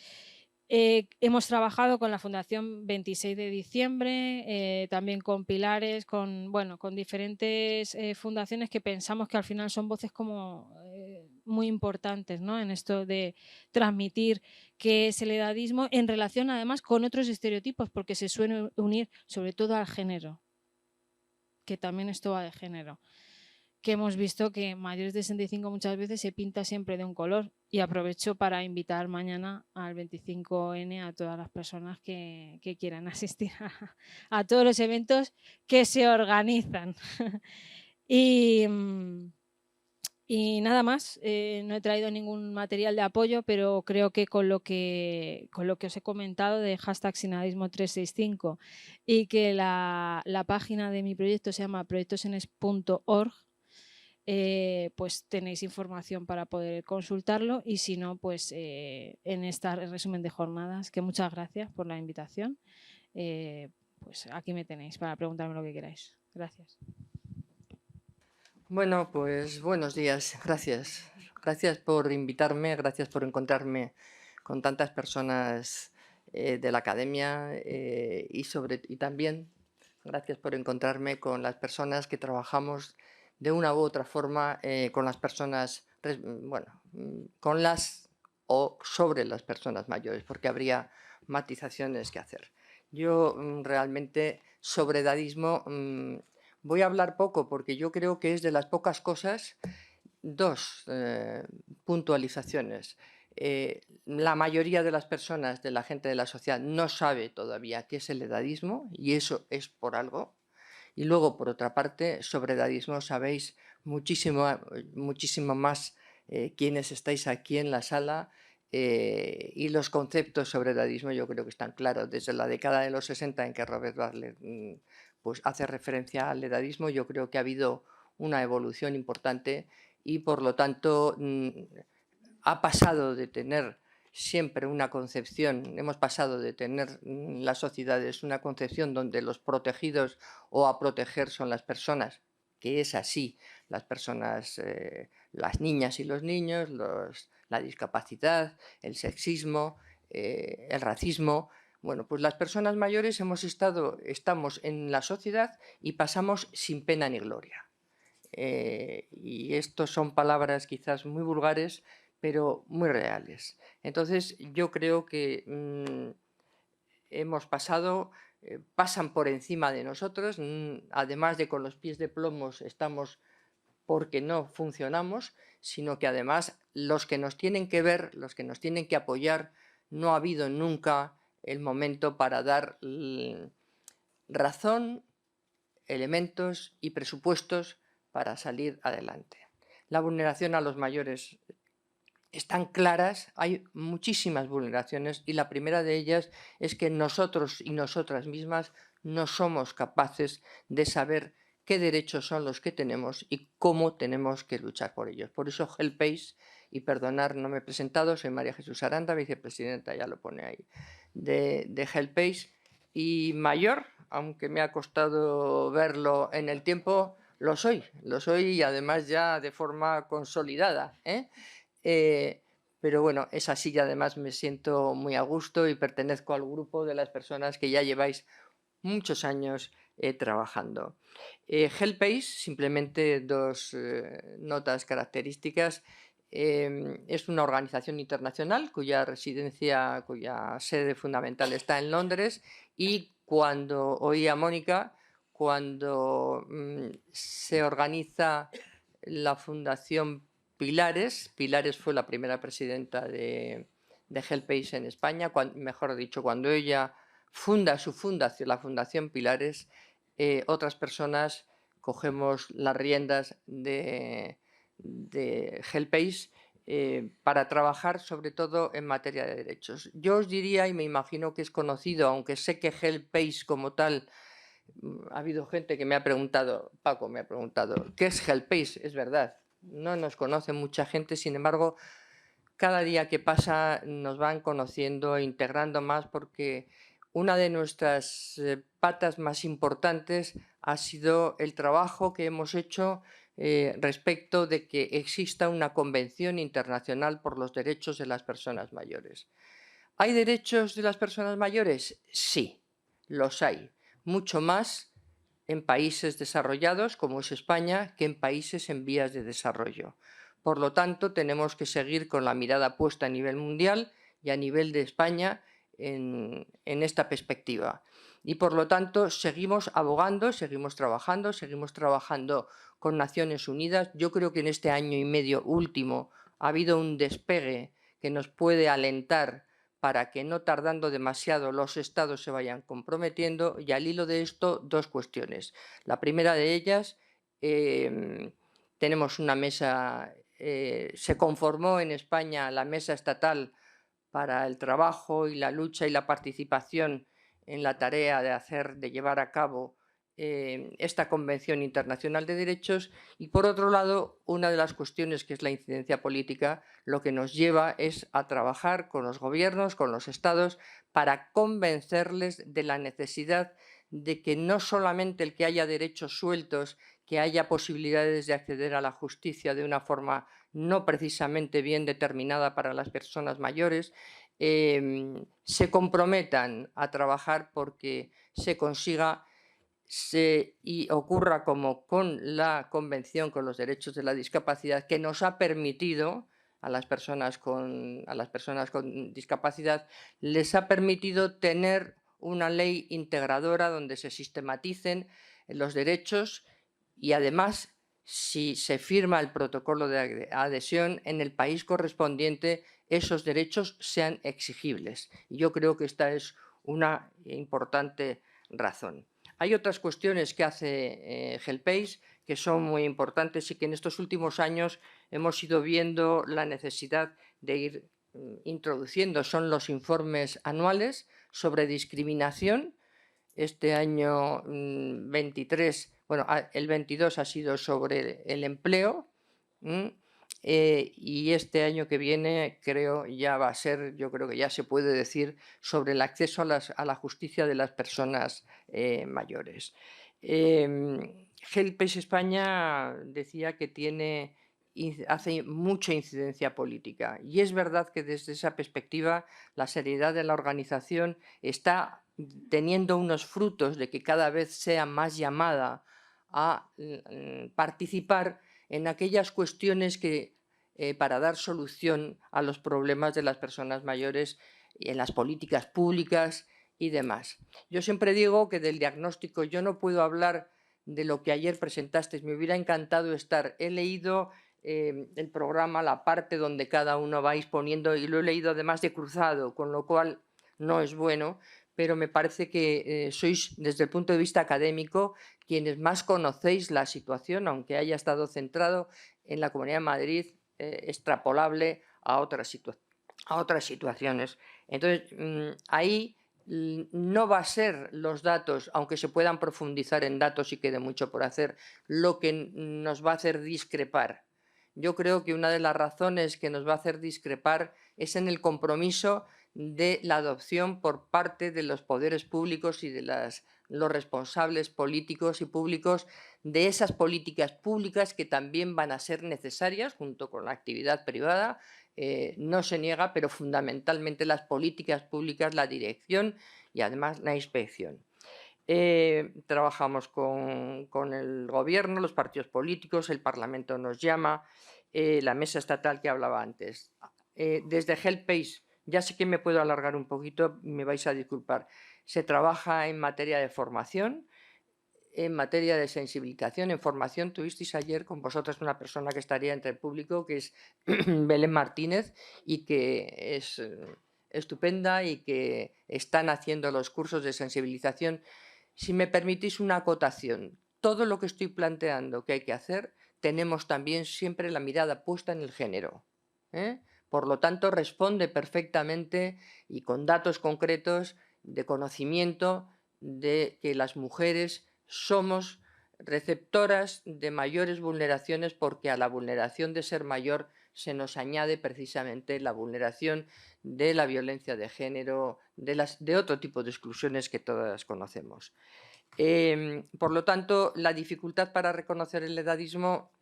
Hemos trabajado con la Fundación 26 de diciembre, también con Pilares, con diferentes fundaciones que pensamos que al final son voces como muy importantes, ¿no? En esto de transmitir qué es el edadismo en relación además con otros estereotipos, porque se suele unir sobre todo al género, que también esto va de género. Que hemos visto que mayores de 65 muchas veces se pinta siempre de un color y aprovecho para invitar mañana al 25N a todas las personas que quieran asistir a todos los eventos que se organizan. Y Y nada más, no he traído ningún material de apoyo, pero creo que con lo que os he comentado de #sinadismo365 y que la página de mi proyecto se llama proyectosenes.org, pues tenéis información para poder consultarlo, y si no, pues en este resumen de jornadas, que muchas gracias por la invitación, pues aquí me tenéis para preguntarme lo que queráis. Gracias. Bueno, pues buenos días, gracias. Gracias por invitarme, gracias por encontrarme con tantas personas de la academia y también gracias por encontrarme con las personas que trabajamos de una u otra forma con las personas, con las o sobre las personas mayores, porque habría matizaciones que hacer. Yo realmente sobre edadismo voy a hablar poco porque yo creo que es de las pocas cosas, dos puntualizaciones. La mayoría de las personas, de la gente de la sociedad, no sabe todavía qué es el edadismo y eso es por algo. Y luego, por otra parte, sobre edadismo sabéis muchísimo más quienes estáis aquí en la sala y los conceptos sobre edadismo yo creo que están claros. Desde la década de los 60 en que Robert Butler pues hace referencia al edadismo, yo creo que ha habido una evolución importante y por lo tanto ha pasado de tener siempre una concepción, hemos pasado de tener las sociedades una concepción donde los protegidos o a proteger son las personas, que es así, las personas, las niñas y los niños, la discapacidad, el sexismo, el racismo. Bueno, pues las personas mayores estamos en la sociedad y pasamos sin pena ni gloria. Y estos son palabras quizás muy vulgares, pero muy reales. Entonces yo creo que hemos pasado, pasan por encima de nosotros, además de con los pies de plomos estamos porque no funcionamos, sino que además los que nos tienen que ver, los que nos tienen que apoyar, no ha habido nunca el momento para dar razón, elementos y presupuestos para salir adelante. La vulneración a los mayores están claras, hay muchísimas vulneraciones y la primera de ellas es que nosotros y nosotras mismas no somos capaces de saber qué derechos son los que tenemos y cómo tenemos que luchar por ellos. Por eso HelpAce, y perdonar, no me he presentado, soy María Jesús Aranda, vicepresidenta, ya lo pone ahí, de HelpAce, y mayor, aunque me ha costado verlo en el tiempo, lo soy y además ya de forma consolidada, pero bueno, es así y además me siento muy a gusto y pertenezco al grupo de las personas que ya lleváis muchos años trabajando. HelpAce, simplemente dos notas características. Es una organización internacional cuya sede fundamental está en Londres y cuando oí a Mónica, cuando se organiza la Fundación Pilares fue la primera presidenta de HelpAce en España, mejor dicho, cuando ella funda la Fundación Pilares, otras personas cogemos las riendas de HelpAce para trabajar sobre todo en materia de derechos. Yo os diría, y me imagino que es conocido, aunque sé que HelpAce como tal, ha habido gente que me ha preguntado, Paco me ha preguntado, ¿qué es HelpAce? Es verdad, no nos conoce mucha gente, sin embargo, cada día que pasa nos van conociendo e integrando más porque una de nuestras patas más importantes ha sido el trabajo que hemos hecho respecto de que exista una convención internacional por los derechos de las personas mayores. ¿Hay derechos de las personas mayores? Sí, los hay. Mucho más en países desarrollados, como es España, que en países en vías de desarrollo. Por lo tanto, tenemos que seguir con la mirada puesta a nivel mundial y a nivel de España en esta perspectiva. Y por lo tanto, seguimos abogando, seguimos trabajando con Naciones Unidas. Yo creo que en este año y medio último ha habido un despegue que nos puede alentar para que no tardando demasiado los estados se vayan comprometiendo, y al hilo de esto dos cuestiones. La primera de ellas, tenemos una mesa, se conformó en España la Mesa Estatal para el Trabajo y la Lucha y la Participación en la tarea de llevar a cabo esta Convención Internacional de Derechos, y por otro lado, una de las cuestiones que es la incidencia política, lo que nos lleva es a trabajar con los gobiernos, con los estados, para convencerles de la necesidad de que no solamente el que haya derechos sueltos, que haya posibilidades de acceder a la justicia de una forma no precisamente bien determinada para las personas mayores, se comprometan a trabajar porque se consiga y ocurra como con la Convención con los Derechos de la Discapacidad, que nos ha permitido a las personas con discapacidad, les ha permitido tener una ley integradora donde se sistematicen los derechos y además, si se firma el protocolo de adhesión, en el país correspondiente esos derechos sean exigibles. Y yo creo que esta es una importante razón. Hay otras cuestiones que hace HelpAce que son muy importantes y que en estos últimos años hemos ido viendo la necesidad de ir introduciendo. Son los informes anuales sobre discriminación. Este año 23, bueno, el 22 ha sido sobre el empleo. Y este año que viene creo ya va a ser, yo creo que ya se puede decir, sobre el acceso a la justicia de las personas mayores. HelpAce España decía que hace mucha incidencia política, y es verdad que desde esa perspectiva la seriedad de la organización está teniendo unos frutos de que cada vez sea más llamada a participar en aquellas cuestiones que para dar solución a los problemas de las personas mayores en las políticas públicas y demás. Yo siempre digo que del diagnóstico yo no puedo hablar de lo que ayer presentasteis, me hubiera encantado estar. He leído el programa, la parte donde cada uno vais poniendo, y lo he leído además de cruzado, con lo cual no es bueno, pero me parece que sois, desde el punto de vista académico, quienes más conocéis la situación, aunque haya estado centrado en la Comunidad de Madrid, extrapolable a otras situaciones. Entonces, ahí no va a ser los datos, aunque se puedan profundizar en datos y quede mucho por hacer, lo que nos va a hacer discrepar. Yo creo que una de las razones que nos va a hacer discrepar es en el compromiso de la adopción por parte de los poderes públicos y de los responsables políticos y públicos de esas políticas públicas que también van a ser necesarias junto con la actividad privada, no se niega, pero fundamentalmente las políticas públicas, la dirección y además la inspección. Trabajamos con el gobierno, los partidos políticos, el Parlamento nos llama, la mesa estatal que hablaba antes. Desde HelpAce, ya sé que me puedo alargar un poquito, me vais a disculpar, se trabaja en materia de formación, en materia de sensibilización, en formación. Tuvisteis ayer con vosotros una persona que estaría entre el público, que es Belén Martínez, y que es estupenda y que están haciendo los cursos de sensibilización. Si me permitís una acotación, todo lo que estoy planteando que hay que hacer, tenemos también siempre la mirada puesta en el género. Por lo tanto, responde perfectamente y con datos concretos de conocimiento de que las mujeres somos receptoras de mayores vulneraciones, porque a la vulneración de ser mayor se nos añade precisamente la vulneración de la violencia de género, de otro tipo de exclusiones que todas conocemos. Por lo tanto, la dificultad para reconocer el edadismo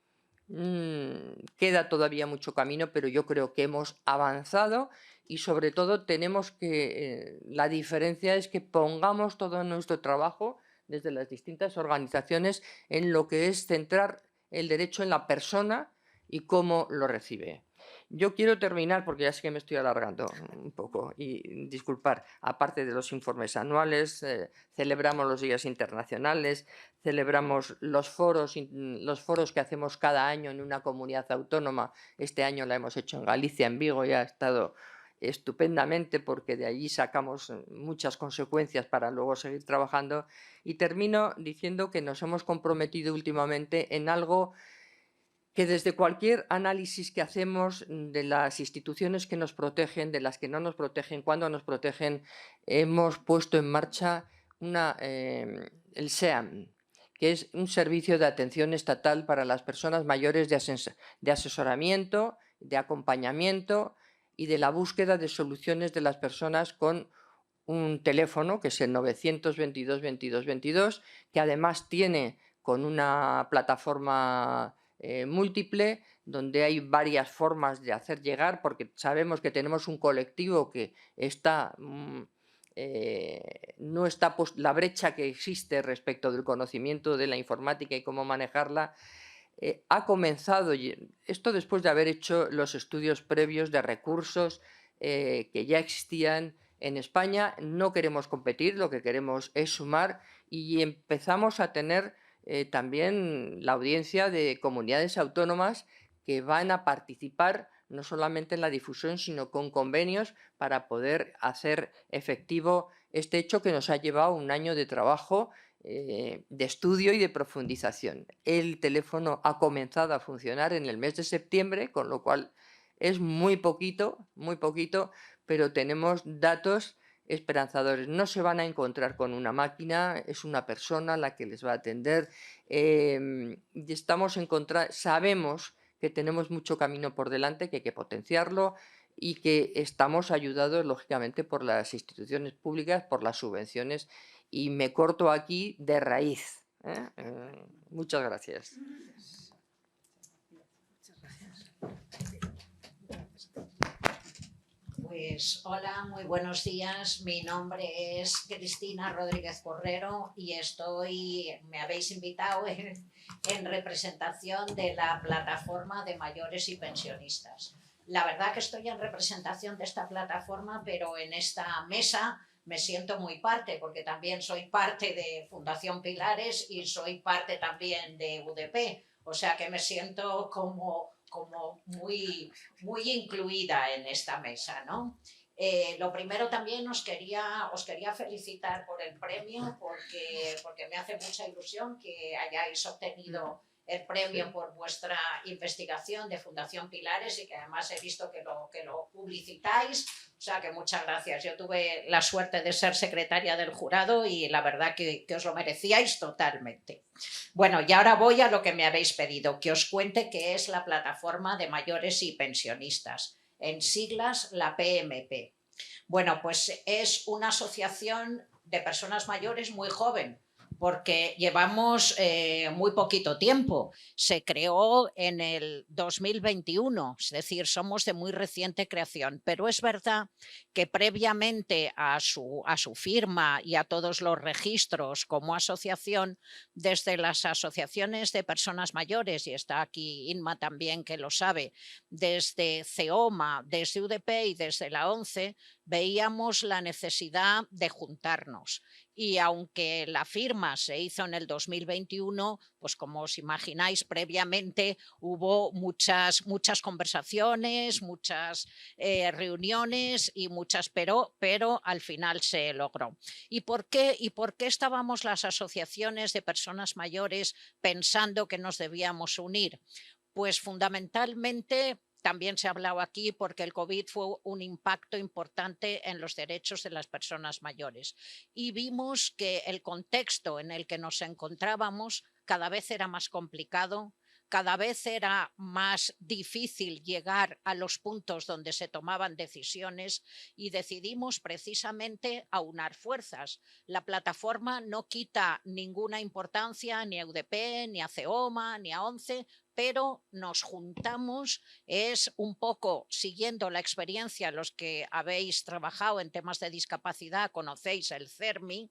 queda todavía mucho camino, pero yo creo que hemos avanzado y sobre todo tenemos que, la diferencia es que pongamos todo nuestro trabajo desde las distintas organizaciones en lo que es centrar el derecho en la persona y cómo lo recibe. Yo quiero terminar, porque ya sé que me estoy alargando un poco, y disculpar, aparte de los informes anuales, celebramos los días internacionales, celebramos los foros que hacemos cada año en una comunidad autónoma. Este año la hemos hecho en Galicia, en Vigo, y ha estado estupendamente porque de allí sacamos muchas consecuencias para luego seguir trabajando. Y termino diciendo que nos hemos comprometido últimamente en algo que desde cualquier análisis que hacemos de las instituciones que nos protegen, de las que no nos protegen, cuando nos protegen, hemos puesto en marcha el SEAM, que es un servicio de atención estatal para las personas mayores de asesoramiento, de acompañamiento y de la búsqueda de soluciones de las personas con un teléfono, que es el 922 22 22, que además tiene con una plataforma múltiple, donde hay varias formas de hacer llegar, porque sabemos que tenemos un colectivo que está... no está la brecha que existe respecto del conocimiento de la informática y cómo manejarla, ha comenzado, esto después de haber hecho los estudios previos de recursos que ya existían en España. No queremos competir, lo que queremos es sumar, y empezamos a tener también la audiencia de comunidades autónomas que van a participar no solamente en la difusión, sino con convenios para poder hacer efectivo este hecho que nos ha llevado un año de trabajo, de estudio y de profundización. El teléfono ha comenzado a funcionar en el mes de septiembre, con lo cual es muy poquito, pero tenemos datos esperanzadores. No se van a encontrar con una máquina, es una persona la que les va a atender. Sabemos que tenemos mucho camino por delante, que hay que potenciarlo y que estamos ayudados, lógicamente, por las instituciones públicas, por las subvenciones, y me corto aquí de raíz. Muchas gracias. Pues hola, muy buenos días. Mi nombre es Cristina Rodríguez Correro y me habéis invitado en representación de la plataforma de mayores y pensionistas. La verdad que estoy en representación de esta plataforma, pero en esta mesa me siento muy parte, porque también soy parte de Fundación Pilares y soy parte también de UDP, o sea que me siento como muy incluida en esta mesa, ¿no? Lo primero también os quería felicitar por el premio, porque me hace mucha ilusión que hayáis obtenido el premio por vuestra investigación de Fundación Pilares, y que además he visto que lo publicitáis, o sea que muchas gracias. Yo tuve la suerte de ser secretaria del jurado y la verdad que os lo merecíais totalmente. Bueno, y ahora voy a lo que me habéis pedido, que os cuente qué es la Plataforma de Mayores y Pensionistas, en siglas la PMP. Bueno, pues es una asociación de personas mayores muy joven, porque llevamos muy poquito tiempo. Se creó en el 2021, es decir, somos de muy reciente creación, pero es verdad que previamente a su firma y a todos los registros como asociación, desde las asociaciones de personas mayores, y está aquí Inma también que lo sabe, desde CEOMA, desde UDP y desde la ONCE, veíamos la necesidad de juntarnos. Y aunque la firma se hizo en el 2021, pues como os imagináis, previamente hubo muchas conversaciones, muchas reuniones y pero al final se logró. ¿Y por qué estábamos las asociaciones de personas mayores pensando que nos debíamos unir? Pues fundamentalmente, también se ha hablado aquí, porque el COVID fue un impacto importante en los derechos de las personas mayores, y vimos que el contexto en el que nos encontrábamos cada vez era más complicado, cada vez era más difícil llegar a los puntos donde se tomaban decisiones, y decidimos precisamente aunar fuerzas. La plataforma no quita ninguna importancia ni a UDP, ni a CEOMA, ni a ONCE, pero nos juntamos, es un poco siguiendo la experiencia, los que habéis trabajado en temas de discapacidad conocéis el CERMI,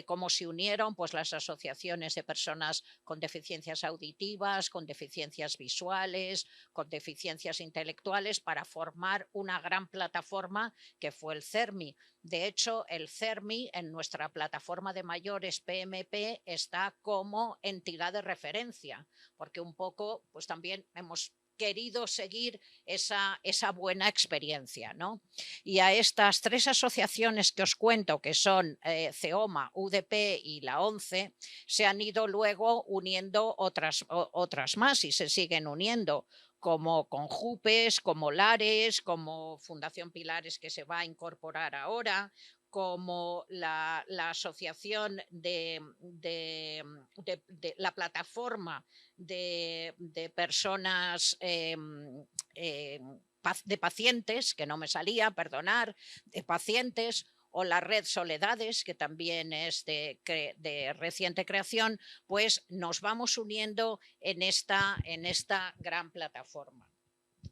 cómo se unieron pues las asociaciones de personas con deficiencias auditivas, con deficiencias visuales, con deficiencias intelectuales, para formar una gran plataforma que fue el CERMI. De hecho, el CERMI en nuestra plataforma de mayores PMP está como entidad de referencia, porque un poco pues también hemos querido seguir esa buena experiencia, ¿no? Y a estas 3 asociaciones que os cuento, que son CEOMA, UDP y la ONCE, se han ido luego uniendo otras más y se siguen uniendo, como Conjupes, como Lares, como Fundación Pilares, que se va a incorporar ahora, como la asociación de la plataforma de personas, de pacientes, que no me salía, perdonar, de pacientes, o la red Soledades, que también es de reciente creación, pues nos vamos uniendo en esta gran plataforma.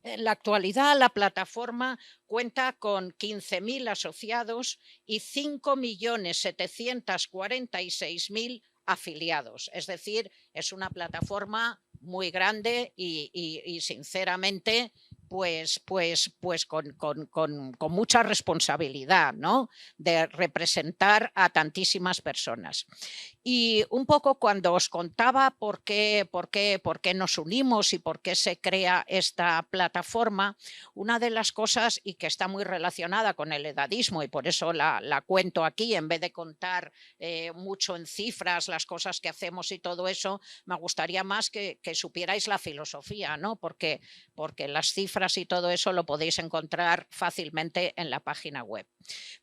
En la actualidad, la plataforma cuenta con 15.000 asociados y 5.746.000 afiliados. Es decir, es una plataforma muy grande y sinceramente, pues con mucha responsabilidad, ¿no? De representar a tantísimas personas. Y un poco cuando os contaba por qué nos unimos y por qué se crea esta plataforma, una de las cosas, y que está muy relacionada con el edadismo, y por eso la cuento aquí, en vez de contar mucho en cifras las cosas que hacemos y todo eso, me gustaría más que supierais la filosofía, ¿no? Porque las cifras y todo eso lo podéis encontrar fácilmente en la página web.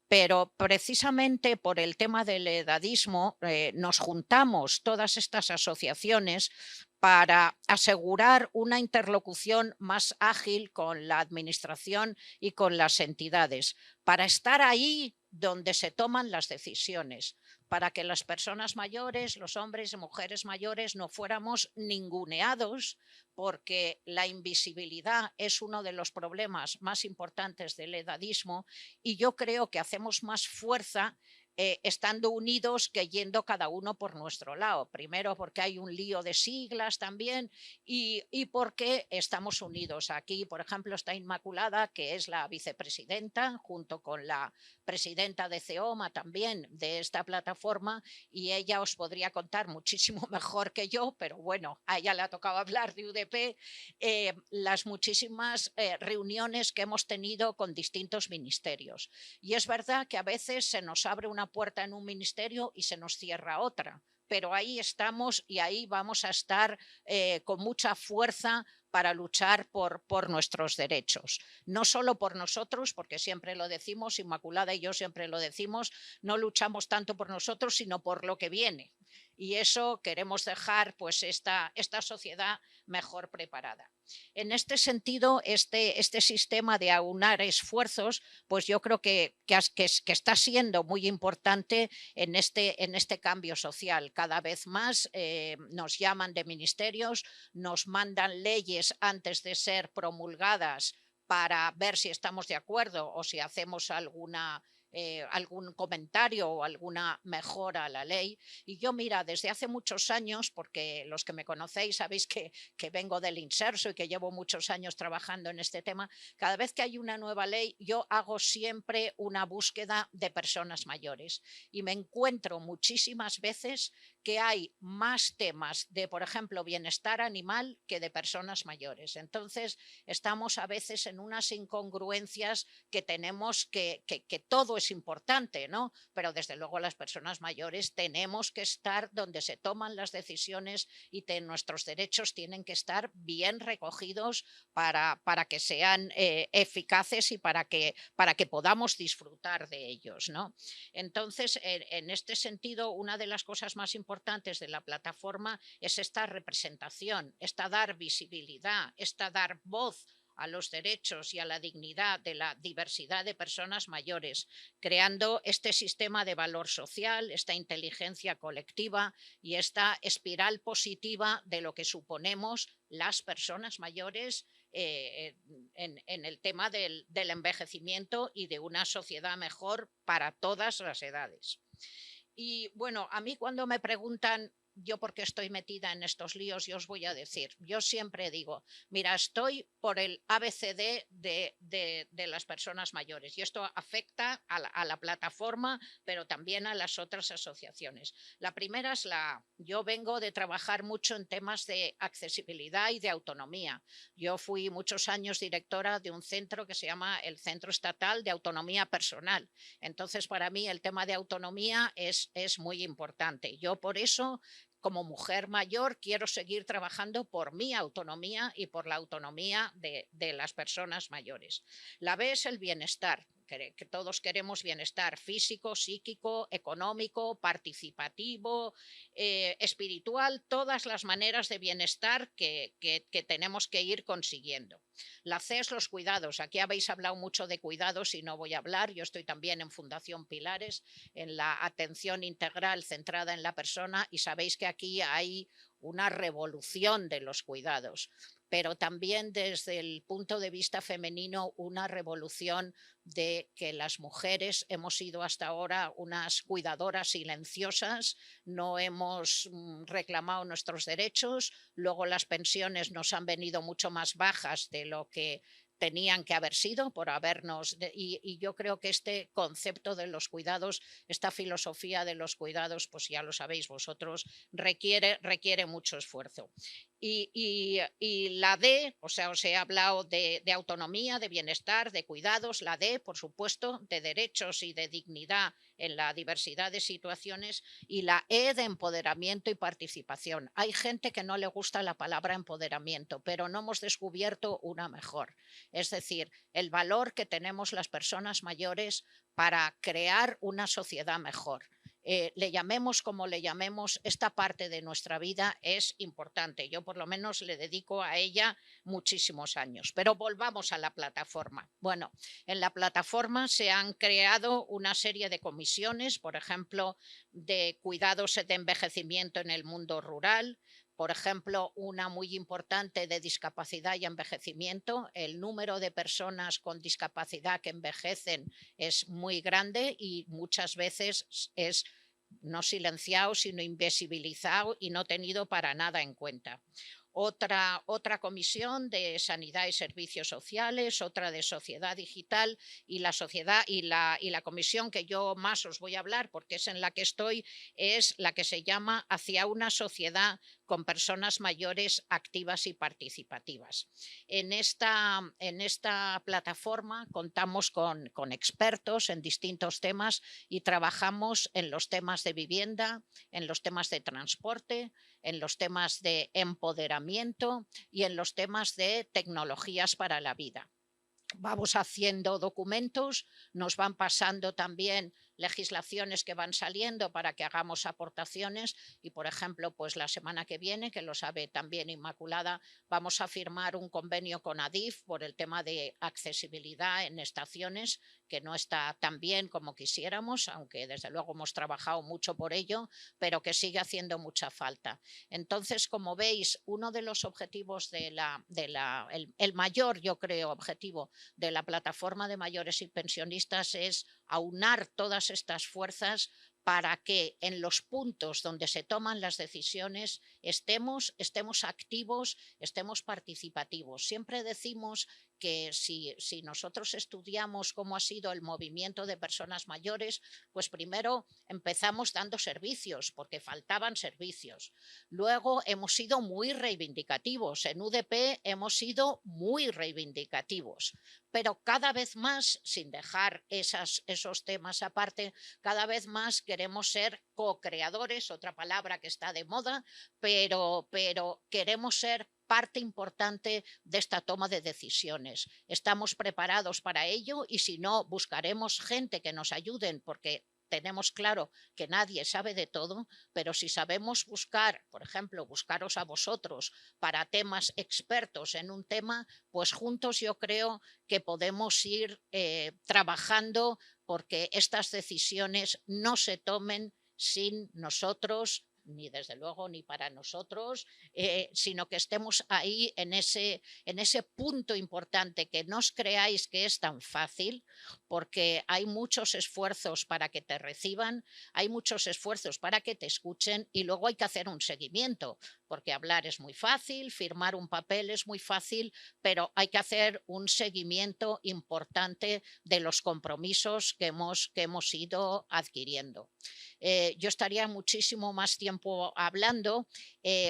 Pero precisamente por el tema del edadismo nos juntamos todas estas asociaciones para asegurar una interlocución más ágil con la administración y con las entidades, para estar ahí donde se toman las decisiones, para que las personas mayores, los hombres y mujeres mayores, no fuéramos ninguneados, porque la invisibilidad es uno de los problemas más importantes del edadismo, y yo creo que hacemos más fuerza estando unidos que yendo cada uno por nuestro lado. Primero porque hay un lío de siglas también y porque estamos unidos. Aquí, por ejemplo, está Inmaculada, que es la vicepresidenta, junto con la presidenta de CEOMA también de esta plataforma, y ella os podría contar muchísimo mejor que yo, pero bueno, a ella le ha tocado hablar de UDP, las muchísimas reuniones que hemos tenido con distintos ministerios. Y es verdad que a veces se nos abre una puerta en un ministerio y se nos cierra otra, pero ahí estamos y ahí vamos a estar con mucha fuerza para luchar por nuestros derechos. No solo por nosotros, porque siempre lo decimos, Inmaculada y yo siempre lo decimos, no luchamos tanto por nosotros, sino por lo que viene. Y eso queremos dejar pues esta sociedad mejor preparada. En este sentido, este sistema de aunar esfuerzos, pues yo creo que está siendo muy importante en este cambio social. Cada vez más nos llaman de ministerios, nos mandan leyes antes de ser promulgadas para ver si estamos de acuerdo o si hacemos algún comentario o alguna mejora a la ley. Y yo, mira, desde hace muchos años, porque los que me conocéis sabéis que vengo del Inserso y que llevo muchos años trabajando en este tema, cada vez que hay una nueva ley yo hago siempre una búsqueda de personas mayores y me encuentro muchísimas veces que hay más temas de, por ejemplo, bienestar animal que de personas mayores. Entonces estamos a veces en unas incongruencias que tenemos que todo es importante, ¿no? Pero desde luego las personas mayores tenemos que estar donde se toman las decisiones y nuestros derechos tienen que estar bien recogidos para que sean eficaces y para que podamos disfrutar de ellos, ¿no? Entonces, en este sentido, una de las cosas más importantes de la plataforma es esta representación, esta dar visibilidad, esta dar voz a los derechos y a la dignidad de la diversidad de personas mayores, creando este sistema de valor social, esta inteligencia colectiva y esta espiral positiva de lo que suponemos las personas mayores en el tema del envejecimiento y de una sociedad mejor para todas las edades. Y bueno, a mí cuando me preguntan yo porque estoy metida en estos líos, yo os voy a decir, yo siempre digo, mira, estoy por el ABCD de las personas mayores y esto afecta a la plataforma, pero también a las otras asociaciones. La primera es yo vengo de trabajar mucho en temas de accesibilidad y de autonomía. Yo fui muchos años directora de un centro que se llama el Centro Estatal de Autonomía Personal. Entonces, para mí el tema de autonomía es muy importante. Yo por eso, como mujer mayor, quiero seguir trabajando por mi autonomía y por la autonomía de las personas mayores. La B es el bienestar, que todos queremos bienestar físico, psíquico, económico, participativo, espiritual, todas las maneras de bienestar que tenemos que ir consiguiendo. La C es los cuidados. Aquí habéis hablado mucho de cuidados y no voy a hablar. Yo estoy también en Fundación Pilares, en la atención integral centrada en la persona, y sabéis que aquí hay una revolución de los cuidados, pero también desde el punto de vista femenino una revolución de que las mujeres hemos sido hasta ahora unas cuidadoras silenciosas, no hemos reclamado nuestros derechos, luego las pensiones nos han venido mucho más bajas de lo que tenían que haber sido por habernos... Y yo creo que este concepto de los cuidados, esta filosofía de los cuidados, pues ya lo sabéis vosotros, requiere mucho esfuerzo. Y la D, o sea, os he hablado de autonomía, de bienestar, de cuidados, la D, por supuesto, de derechos y de dignidad en la diversidad de situaciones, y la E de empoderamiento y participación. Hay gente que no le gusta la palabra empoderamiento, pero no hemos descubierto una mejor. Es decir, el valor que tenemos las personas mayores para crear una sociedad mejor. Le llamemos como le llamemos, esta parte de nuestra vida es importante. Yo por lo menos le dedico a ella muchísimos años. Pero volvamos a la plataforma. Bueno, en la plataforma se han creado una serie de comisiones, por ejemplo, de cuidados de envejecimiento en el mundo rural. Por ejemplo, una muy importante de discapacidad y envejecimiento. El número de personas con discapacidad que envejecen es muy grande y muchas veces es no silenciado, sino invisibilizado y no tenido para nada en cuenta. Otra comisión de sanidad y servicios sociales, otra de sociedad digital, y la sociedad y la comisión que yo más os voy a hablar, porque es en la que estoy, es la que se llama Hacia una sociedad con personas mayores activas y participativas. En esta plataforma contamos con expertos en distintos temas y trabajamos en los temas de vivienda, en los temas de transporte, en los temas de empoderamiento y en los temas de tecnologías para la vida. Vamos haciendo documentos, nos van pasando también legislaciones que van saliendo para que hagamos aportaciones y, por ejemplo, pues la semana que viene, que lo sabe también Inmaculada, vamos a firmar un convenio con Adif por el tema de accesibilidad en estaciones, que no está tan bien como quisiéramos, aunque desde luego hemos trabajado mucho por ello, pero que sigue haciendo mucha falta. Entonces, como veis, uno de los objetivos el mayor, yo creo, objetivo de la plataforma de mayores y pensionistas es aunar todas estas fuerzas para que en los puntos donde se toman las decisiones estemos activos, estemos participativos. Siempre decimos que si nosotros estudiamos cómo ha sido el movimiento de personas mayores, pues primero empezamos dando servicios, porque faltaban servicios. Luego hemos sido muy reivindicativos. En UDP hemos sido muy reivindicativos, pero cada vez más, sin dejar esos temas aparte, cada vez más queremos ser co-creadores, otra palabra que está de moda, pero queremos ser parte importante de esta toma de decisiones. Estamos preparados para ello y si no, buscaremos gente que nos ayuden porque tenemos claro que nadie sabe de todo, pero si sabemos buscar, por ejemplo, buscaros a vosotros para temas expertos en un tema, pues juntos yo creo que podemos ir trabajando porque estas decisiones no se tomen sin nosotros ni desde luego ni para nosotros, sino que estemos ahí en ese punto importante, que no os creáis que es tan fácil, porque hay muchos esfuerzos para que te reciban, hay muchos esfuerzos para que te escuchen y luego hay que hacer un seguimiento, porque hablar es muy fácil, firmar un papel es muy fácil, pero hay que hacer un seguimiento importante de los compromisos que hemos ido adquiriendo. Yo estaría muchísimo más tiempo hablando.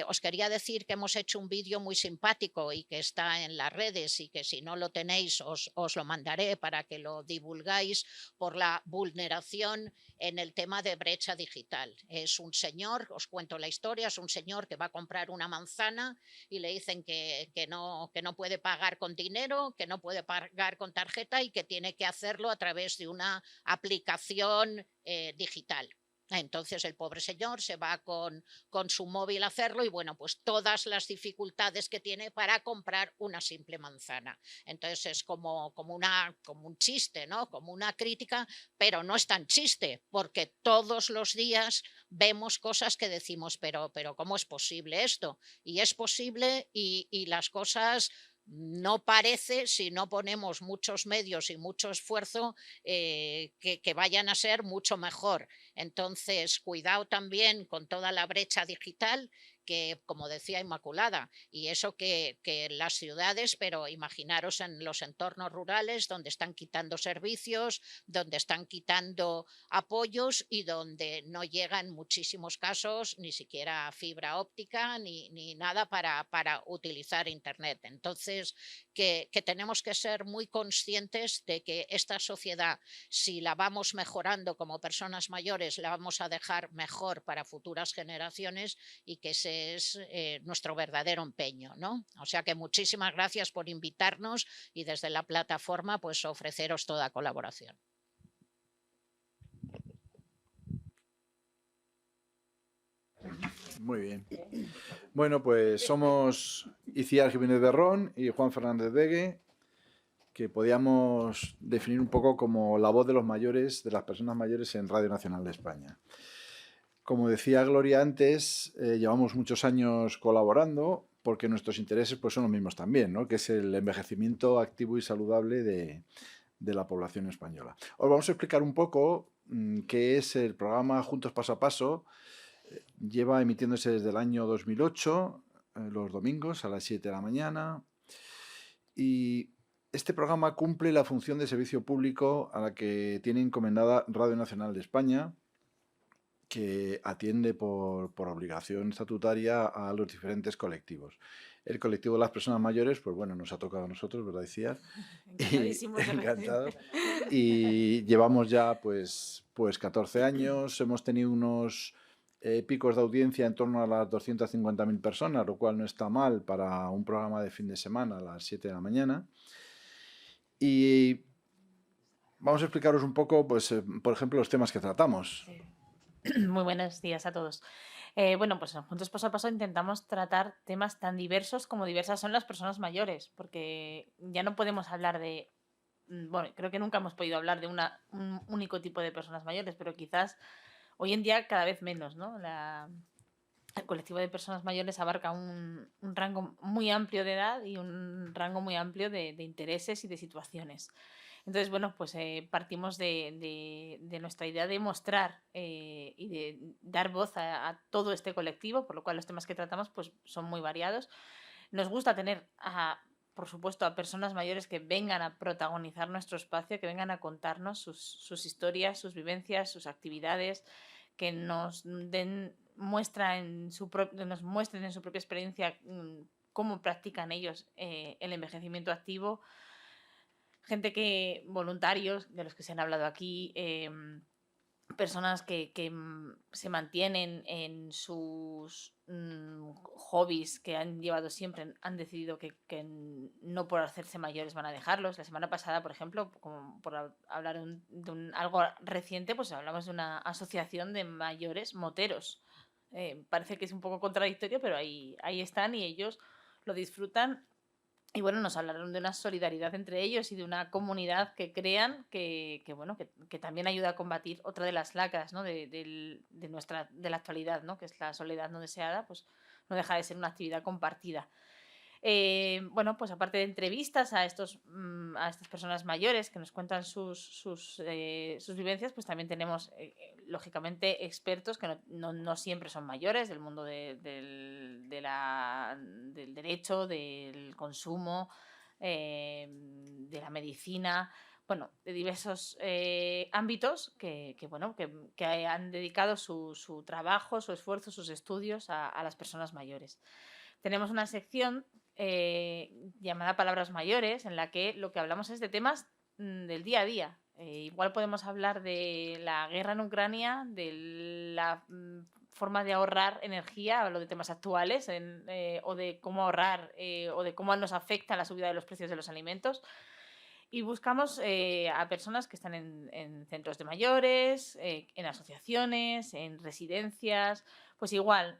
Os quería decir que hemos hecho un vídeo muy simpático y que está en las redes, y que si no lo tenéis os lo mandaré para que lo divulgáis, por la vulneración en el tema de brecha digital. Es un señor, os cuento la historia, es un señor que va a comprar una manzana y le dicen que no puede pagar con dinero, que no puede pagar con tarjeta y que tiene que hacerlo a través de una aplicación digital. Entonces el pobre señor se va con su móvil a hacerlo y bueno, pues todas las dificultades que tiene para comprar una simple manzana. Entonces es como un chiste, ¿no? Como una crítica, pero no es tan chiste, porque todos los días vemos cosas que decimos, pero ¿cómo es posible esto? Y es posible, y las cosas no parece, si no ponemos muchos medios y mucho esfuerzo, que vayan a ser mucho mejor. Entonces, cuidado también con toda la brecha digital, que, como decía Inmaculada, y eso que en las ciudades, pero imaginaros en los entornos rurales, donde están quitando servicios, donde están quitando apoyos y donde no llega en muchísimos casos ni siquiera fibra óptica ni nada para utilizar Internet. Entonces, que tenemos que ser muy conscientes de que esta sociedad, si la vamos mejorando como personas mayores, la vamos a dejar mejor para futuras generaciones, y que ese es nuestro verdadero empeño, ¿no? O sea que muchísimas gracias por invitarnos, y desde la plataforma pues ofreceros toda colaboración. Muy bien. Bueno, pues somos Iciar Jiménez Berrón y Juan Fernández Vegue, que podíamos definir un poco como la voz de los mayores, de las personas mayores en Radio Nacional de España. Como decía Gloria antes, llevamos muchos años colaborando porque nuestros intereses pues, son los mismos también, ¿no? Que es el envejecimiento activo y saludable de la población española. Os vamos a explicar un poco qué es el programa Juntos Paso a Paso. Lleva emitiéndose desde el año 2008, los domingos a las 7 de la mañana. Y este programa cumple la función de servicio público a la que tiene encomendada Radio Nacional de España, que atiende por obligación estatutaria a los diferentes colectivos. El colectivo de las personas mayores, pues bueno, nos ha tocado a nosotros, ¿verdad, Iciar? Encantado. Y llevamos ya pues 14 años, hemos tenido unos picos de audiencia en torno a las 250.000 personas, lo cual no está mal para un programa de fin de semana a las 7 de la mañana. Y vamos a explicaros un poco, pues, por ejemplo, los temas que tratamos. Muy buenos días a todos. Bueno, pues en Juntos Paso a Paso intentamos tratar temas tan diversos como diversas son las personas mayores, porque ya no podemos hablar de... Bueno, creo que nunca hemos podido hablar de un único tipo de personas mayores, pero quizás hoy en día cada vez menos, ¿no? El colectivo de personas mayores abarca un rango muy amplio de edad y un rango muy amplio de intereses y de situaciones. Entonces, bueno, pues partimos de nuestra idea de mostrar y de dar voz a todo este colectivo, por lo cual los temas que tratamos pues, son muy variados. Nos gusta tener, por supuesto, a personas mayores que vengan a protagonizar nuestro espacio, que vengan a contarnos sus historias, sus vivencias, sus actividades, que nos muestren en su propia experiencia cómo practican ellos el envejecimiento activo. Gente voluntarios, de los que se han hablado aquí, personas que se mantienen en sus hobbies que han llevado siempre, han decidido que no por hacerse mayores van a dejarlos. La semana pasada, por ejemplo, como por hablar de algo reciente, pues hablamos de una asociación de mayores moteros. Parece que es un poco contradictorio, pero ahí están y ellos lo disfrutan Y bueno, nos hablaron de una solidaridad entre ellos y de una comunidad que crean que también ayuda a combatir otra de las lacras, ¿no? de la actualidad, ¿no? Que es la soledad no deseada, pues no deja de ser una actividad compartida. Bueno, pues aparte de entrevistas a estas personas mayores que nos cuentan sus vivencias, pues también tenemos, lógicamente, expertos que no siempre son mayores, del mundo del derecho, del consumo, de la medicina, bueno, de diversos ámbitos que han dedicado su trabajo, su esfuerzo, sus estudios a las personas mayores. Tenemos una sección llamada Palabras Mayores, en la que lo que hablamos es de temas del día a día. Igual podemos hablar de la guerra en Ucrania, de la forma de ahorrar energía, hablo de temas actuales, o de cómo ahorrar, o de cómo nos afecta la subida de los precios de los alimentos. Y buscamos a personas que están en centros de mayores, en asociaciones, en residencias, pues igual,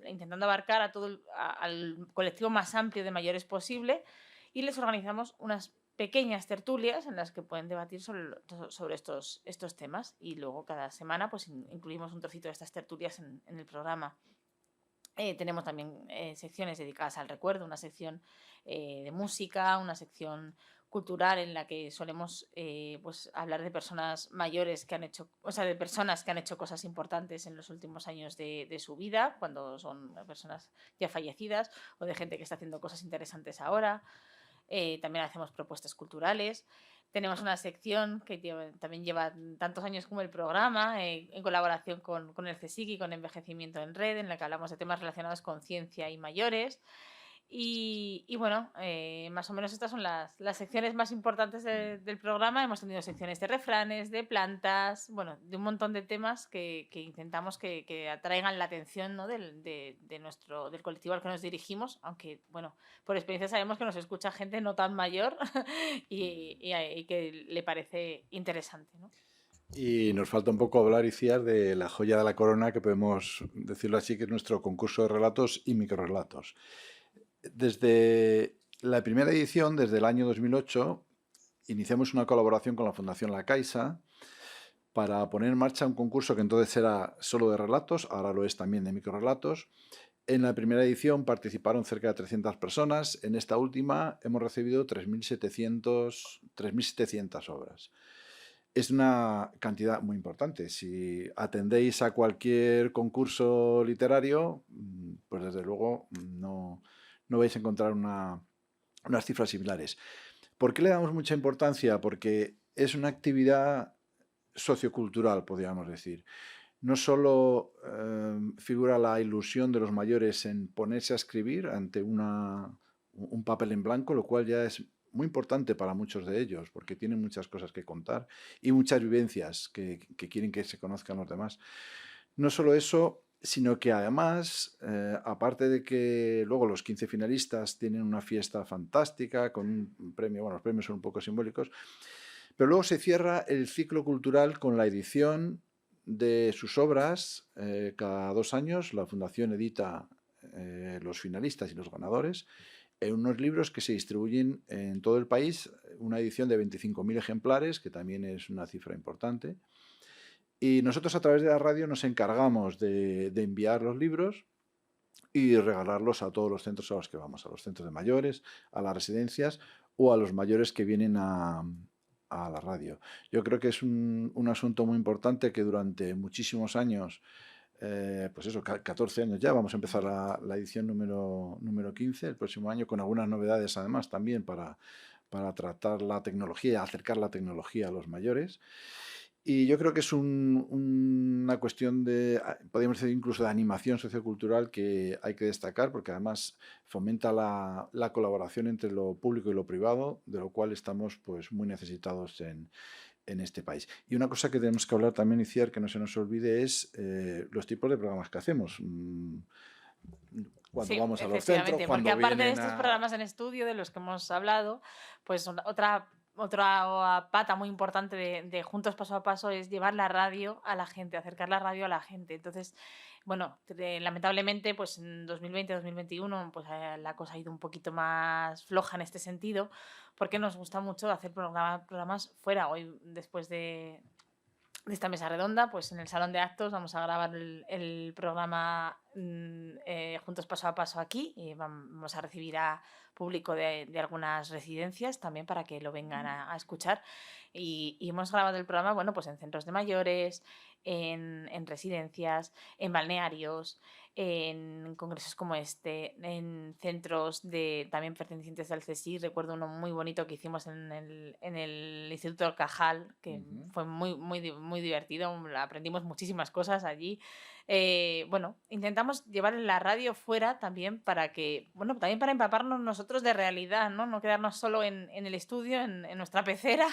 intentando abarcar al colectivo más amplio de mayores posible, y les organizamos unas pequeñas tertulias en las que pueden debatir sobre estos temas, y luego cada semana pues incluimos un trocito de estas tertulias en el programa. Tenemos también secciones dedicadas al recuerdo, una sección de música, una sección cultural en la que solemos pues hablar de personas mayores que han hecho, o sea, de personas que han hecho cosas importantes en los últimos años de su vida, cuando son personas ya fallecidas, o de gente que está haciendo cosas interesantes ahora. También hacemos propuestas culturales. Tenemos una sección que también lleva tantos años como el programa, en colaboración con el CSIC y con Envejecimiento en Red, en la que hablamos de temas relacionados con ciencia y mayores. Y bueno, más o menos estas son las secciones más importantes del programa. Hemos tenido secciones de refranes, de plantas, bueno, de un montón de temas que intentamos que atraigan la atención, ¿no? del colectivo al que nos dirigimos, aunque, bueno, por experiencia sabemos que nos escucha gente no tan mayor y que le parece interesante, ¿no? Y nos falta un poco hablar, Iciar, de la joya de la corona, que podemos decirlo así, que es nuestro concurso de relatos y microrelatos. Desde la primera edición, desde el año 2008, iniciamos una colaboración con la Fundación La Caixa para poner en marcha un concurso que entonces era solo de relatos, ahora lo es también de microrelatos. En la primera edición participaron cerca de 300 personas, en esta última hemos recibido 3.700 obras. Es una cantidad muy importante. Si atendéis a cualquier concurso literario, pues desde luego no vais a encontrar unas cifras similares. ¿Por qué le damos mucha importancia? Porque es una actividad sociocultural, podríamos decir. No solo figura la ilusión de los mayores en ponerse a escribir ante un papel en blanco, lo cual ya es muy importante para muchos de ellos, porque tienen muchas cosas que contar y muchas vivencias que quieren que se conozcan los demás. No solo eso, sino que además, aparte de que luego los 15 finalistas tienen una fiesta fantástica con un premio, bueno, los premios son un poco simbólicos, pero luego se cierra el ciclo cultural con la edición de sus obras. Cada 2 años la Fundación edita los finalistas y los ganadores en unos libros que se distribuyen en todo el país, una edición de 25.000 ejemplares, que también es una cifra importante. Y nosotros a través de la radio nos encargamos de enviar los libros y regalarlos a todos los centros a los que vamos, a los centros de mayores, a las residencias o a los mayores que vienen a la radio. Yo creo que es un asunto muy importante que durante muchísimos años, pues eso, 14 años ya, vamos a empezar la edición número 15 el próximo año, con algunas novedades además también para tratar la tecnología, acercar la tecnología a los mayores. Y yo creo que es una cuestión podríamos decir incluso de animación sociocultural que hay que destacar, porque además fomenta la colaboración entre lo público y lo privado, de lo cual estamos pues muy necesitados en este país. Y una cosa que tenemos que hablar también, Iciar, que no se nos olvide, es los tipos de programas que hacemos. Cuando vamos a los centros, porque aparte de estos programas en estudio de los que hemos hablado, pues otra pata muy importante de Juntos Paso a Paso es llevar la radio a la gente, acercar la radio a la gente. Entonces, bueno, lamentablemente, pues en 2020-2021, pues la cosa ha ido un poquito más floja en este sentido, porque nos gusta mucho hacer programas fuera. Hoy, después de esta mesa redonda, pues en el salón de actos vamos a grabar el programa Juntos Paso a Paso aquí, y vamos a recibir a público de algunas residencias también para que lo vengan a escuchar, y hemos grabado el programa, bueno, pues en centros de mayores, en residencias, en balnearios, en congresos como este, en centros también pertenecientes al CSIC. Recuerdo uno muy bonito que hicimos en el Instituto del Cajal, que fue muy divertido, aprendimos muchísimas cosas allí. Bueno, intentamos llevar la radio fuera también para que, bueno, también para empaparnos nosotros de realidad, no quedarnos solo en el estudio, en nuestra pecera.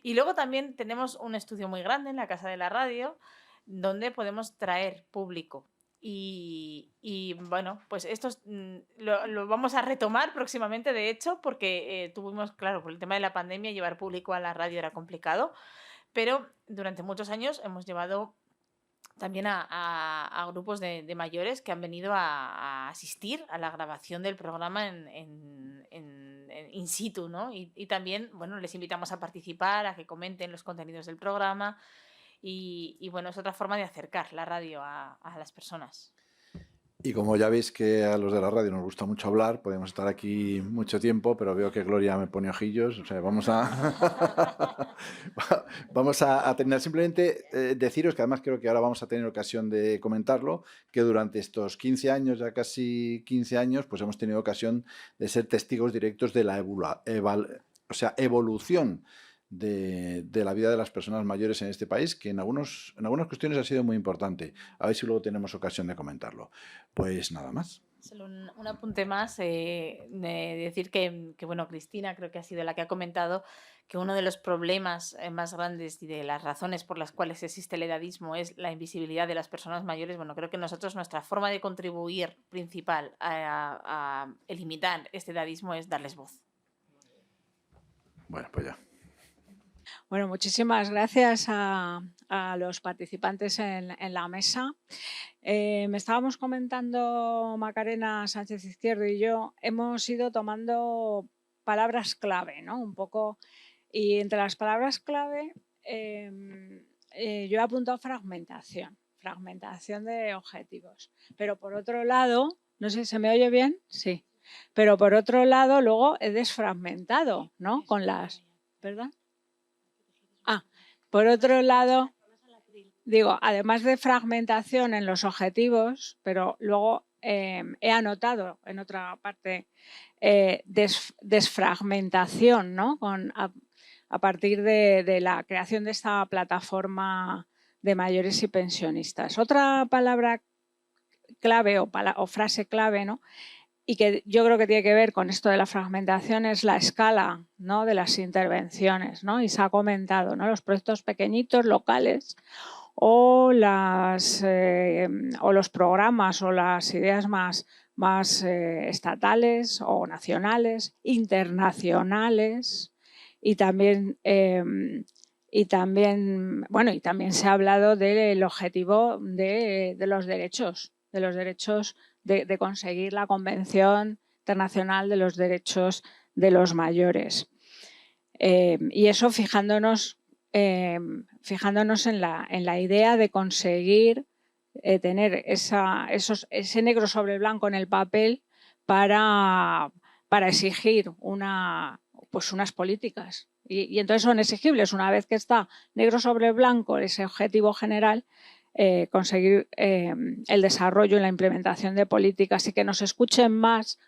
Y luego también tenemos un estudio muy grande en la Casa de la Radio, donde podemos traer público. Y bueno, pues esto lo vamos a retomar próximamente, de hecho, porque tuvimos, claro, por el tema de la pandemia, llevar público a la radio era complicado, pero durante muchos años hemos llevado también a grupos de mayores que han venido a asistir a la grabación del programa in situ, ¿no? Y también, bueno, les invitamos a participar, a que comenten los contenidos del programa, y bueno, es otra forma de acercar la radio a las personas. Y como ya veis que a los de la radio nos gusta mucho hablar, podemos estar aquí mucho tiempo, pero veo que Gloria me pone ojillos, o sea, vamos a terminar. Simplemente deciros que además creo que ahora vamos a tener ocasión de comentarlo, que durante estos 15 años, ya casi 15 años, pues hemos tenido ocasión de ser testigos directos de la evolución de la vida de las personas mayores en este país, que en algunas cuestiones ha sido muy importante. A ver si luego tenemos ocasión de comentarlo. Pues nada más. Solo un apunte más, de decir que, bueno, Cristina creo que ha sido la que ha comentado que uno de los problemas más grandes y de las razones por las cuales existe el edadismo es la invisibilidad de las personas mayores. Bueno, creo que nosotros, nuestra forma de contribuir principal a eliminar este edadismo es darles voz. Bueno, pues ya. Bueno, muchísimas gracias a los participantes en la mesa. Me estábamos comentando, Macarena Sánchez Izquierdo y yo, hemos ido tomando palabras clave, ¿no? Un poco, y entre las palabras clave yo he apuntado fragmentación de objetivos. Pero por otro lado, no sé, ¿se me oye bien? Sí. Pero por otro lado, luego he desfragmentado, ¿no? Con las... ¿Verdad? Por otro lado, digo, además de fragmentación en los objetivos, pero luego he anotado en otra parte desfragmentación, ¿no? A partir de la creación de esta plataforma de mayores y pensionistas. Otra palabra clave o frase clave, ¿no? Y que yo creo que tiene que ver con esto de la fragmentación es la escala, ¿no? De las intervenciones, ¿no? Y se ha comentado, ¿no? Los proyectos pequeñitos, locales, o los programas o las ideas más estatales o nacionales, internacionales, y también se ha hablado del objetivo de los derechos, de conseguir la Convención Internacional de los Derechos de los Mayores. Y eso fijándonos en la idea de conseguir tener ese negro sobre blanco en el papel para exigir unas políticas. Y entonces son exigibles. Una vez que está negro sobre blanco ese objetivo general, conseguir el desarrollo y la implementación de políticas, y que nos escuchen más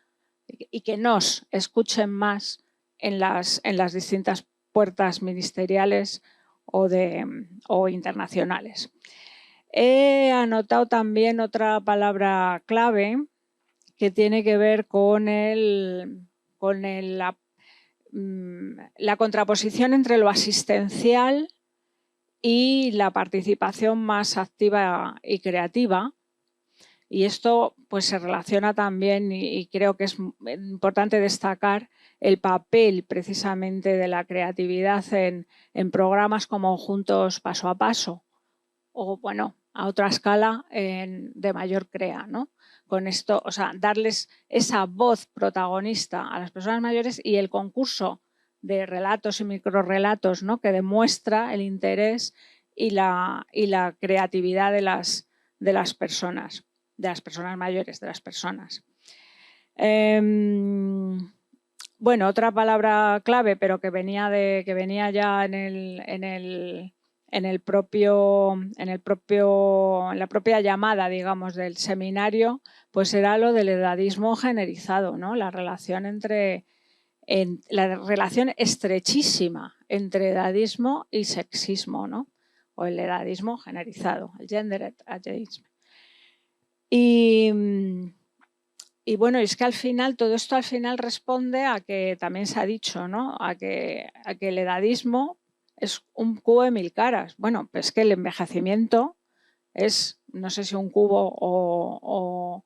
en las distintas puertas ministeriales o internacionales. He anotado también otra palabra clave que tiene que ver con la contraposición entre lo asistencial y la participación más activa y creativa. Y esto pues se relaciona también, y creo que es importante destacar el papel precisamente de la creatividad en programas como Juntos Paso a Paso, o bueno, a otra escala de mayor CREA, ¿no? Con esto, o sea, darles esa voz protagonista a las personas mayores y el concurso de relatos y microrrelatos, ¿no? Que demuestra el interés y la creatividad de las personas mayores, de las personas. Bueno, otra palabra clave, pero que venía ya en la propia llamada, digamos, del seminario, pues era lo del edadismo generizado, ¿no? La relación estrechísima entre edadismo y sexismo, ¿no? O el edadismo generizado, el gendered ageism. Y bueno, es que al final, todo esto al final responde a que también se ha dicho, ¿no? A que el edadismo es un cubo de 1000 caras. Bueno, pues que el envejecimiento es, no sé si un cubo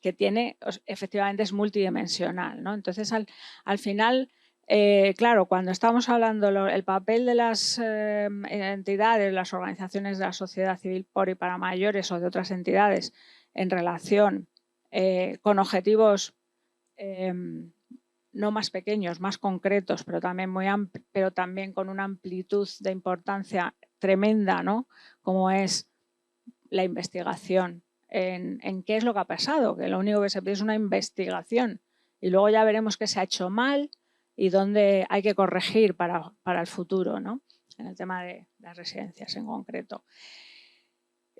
que tiene, efectivamente es multidimensional, ¿no? Entonces, al final, claro, cuando estamos hablando el papel de las entidades, las organizaciones de la sociedad civil por y para mayores o de otras entidades en relación con objetivos no más pequeños, más concretos, pero también con una amplitud de importancia tremenda, ¿no? Como es la investigación en qué es lo que ha pasado, que lo único que se pide es una investigación y luego ya veremos qué se ha hecho mal y dónde hay que corregir para el futuro, ¿no? En el tema de las residencias en concreto.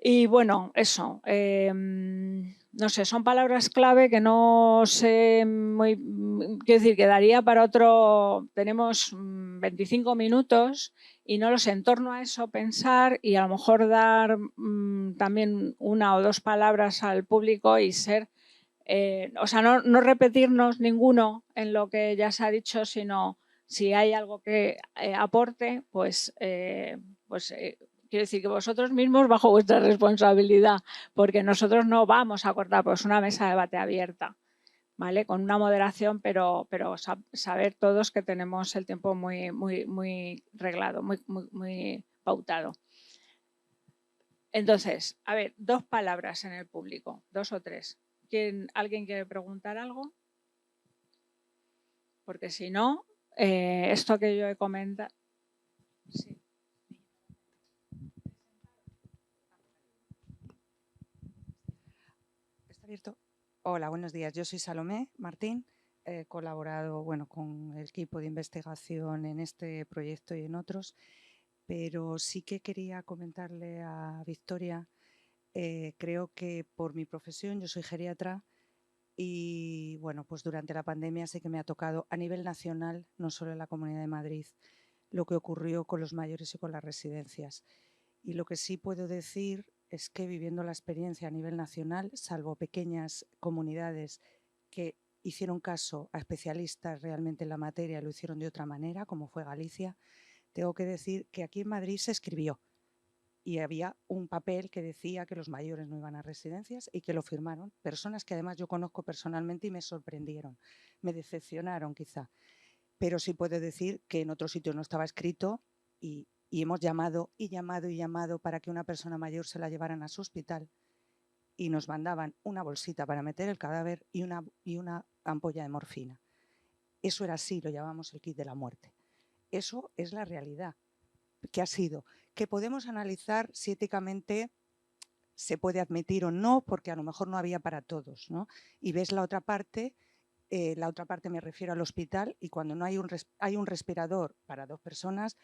Y bueno, eso, no sé, son palabras clave que no sé quiero decir, que daría para otro, tenemos 25 minutos y no lo sé, en torno a eso pensar y a lo mejor dar también 1 o 2 palabras al público y ser, o sea, no repetirnos ninguno en lo que ya se ha dicho, sino si hay algo que aporte, quiero decir que vosotros mismos bajo vuestra responsabilidad, porque nosotros no vamos a cortar, pues una mesa de debate abierta, ¿vale? Con una moderación, pero saber todos que tenemos el tiempo muy reglado, muy pautado. Entonces, a ver, 2 palabras en el público, 2 o 3. ¿Alguien quiere preguntar algo? Porque si no, esto que yo he comentado... Sí. Hola, buenos días. Yo soy Salomé Martín. He colaborado con el equipo de investigación en este proyecto y en otros, pero sí que quería comentarle a Victoria, creo que por mi profesión, yo soy geriatra y pues durante la pandemia sí que me ha tocado a nivel nacional, no solo en la Comunidad de Madrid, lo que ocurrió con los mayores y con las residencias. Y lo que sí puedo decir es que viviendo la experiencia a nivel nacional, salvo pequeñas comunidades que hicieron caso a especialistas realmente en la materia, lo hicieron de otra manera, como fue Galicia, tengo que decir que aquí en Madrid se escribió y había un papel que decía que los mayores no iban a residencias y que lo firmaron personas que además yo conozco personalmente y me sorprendieron, me decepcionaron quizá. Pero sí puedo decir que en otros sitios no estaba escrito y hemos llamado para que una persona mayor se la llevaran a su hospital y nos mandaban una bolsita para meter el cadáver y una ampolla de morfina. Eso era así, lo llamamos el kit de la muerte. Eso es la realidad que ha sido, que podemos analizar si éticamente se puede admitir o no, porque a lo mejor no había para todos, ¿no? Y ves la otra parte me refiero al hospital, y cuando no hay un respirador para 2 personas,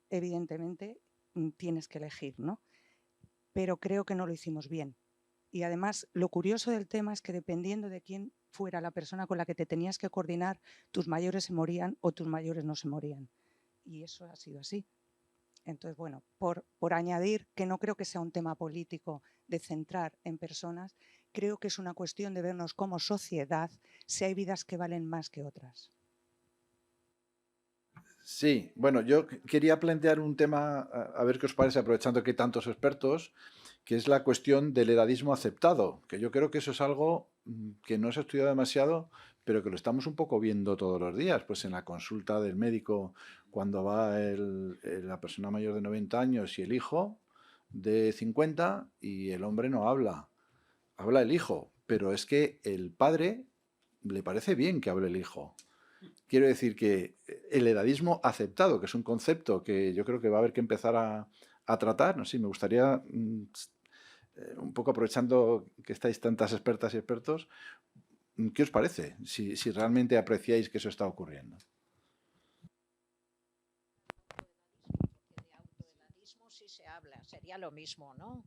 evidentemente tienes que elegir, ¿no? Pero creo que no lo hicimos bien. Y además, lo curioso del tema es que dependiendo de quién fuera la persona con la que te tenías que coordinar, tus mayores se morían o tus mayores no se morían. Y eso ha sido así. Entonces, bueno, por añadir que no creo que sea un tema político de centrar en personas, creo que es una cuestión de vernos como sociedad si hay vidas que valen más que otras. Sí, bueno, yo quería plantear un tema, a ver qué os parece, aprovechando que hay tantos expertos, que es la cuestión del edadismo aceptado, que yo creo que eso es algo que no se ha estudiado demasiado, pero que lo estamos un poco viendo todos los días, pues en la consulta del médico, cuando va la persona mayor de 90 años y el hijo, de 50 y el hombre no habla. Habla el hijo, pero es que el padre le parece bien que hable el hijo. Quiero decir que el edadismo aceptado, que es un concepto que yo creo que va a haber que empezar a tratar, no sé, me gustaría, un poco aprovechando que estáis tantas expertas y expertos, ¿qué os parece? Si realmente apreciáis que eso está ocurriendo. De autoedadismo sí se habla, sería lo mismo, ¿no?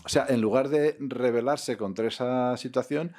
O sea, en lugar de rebelarse contra esa situación,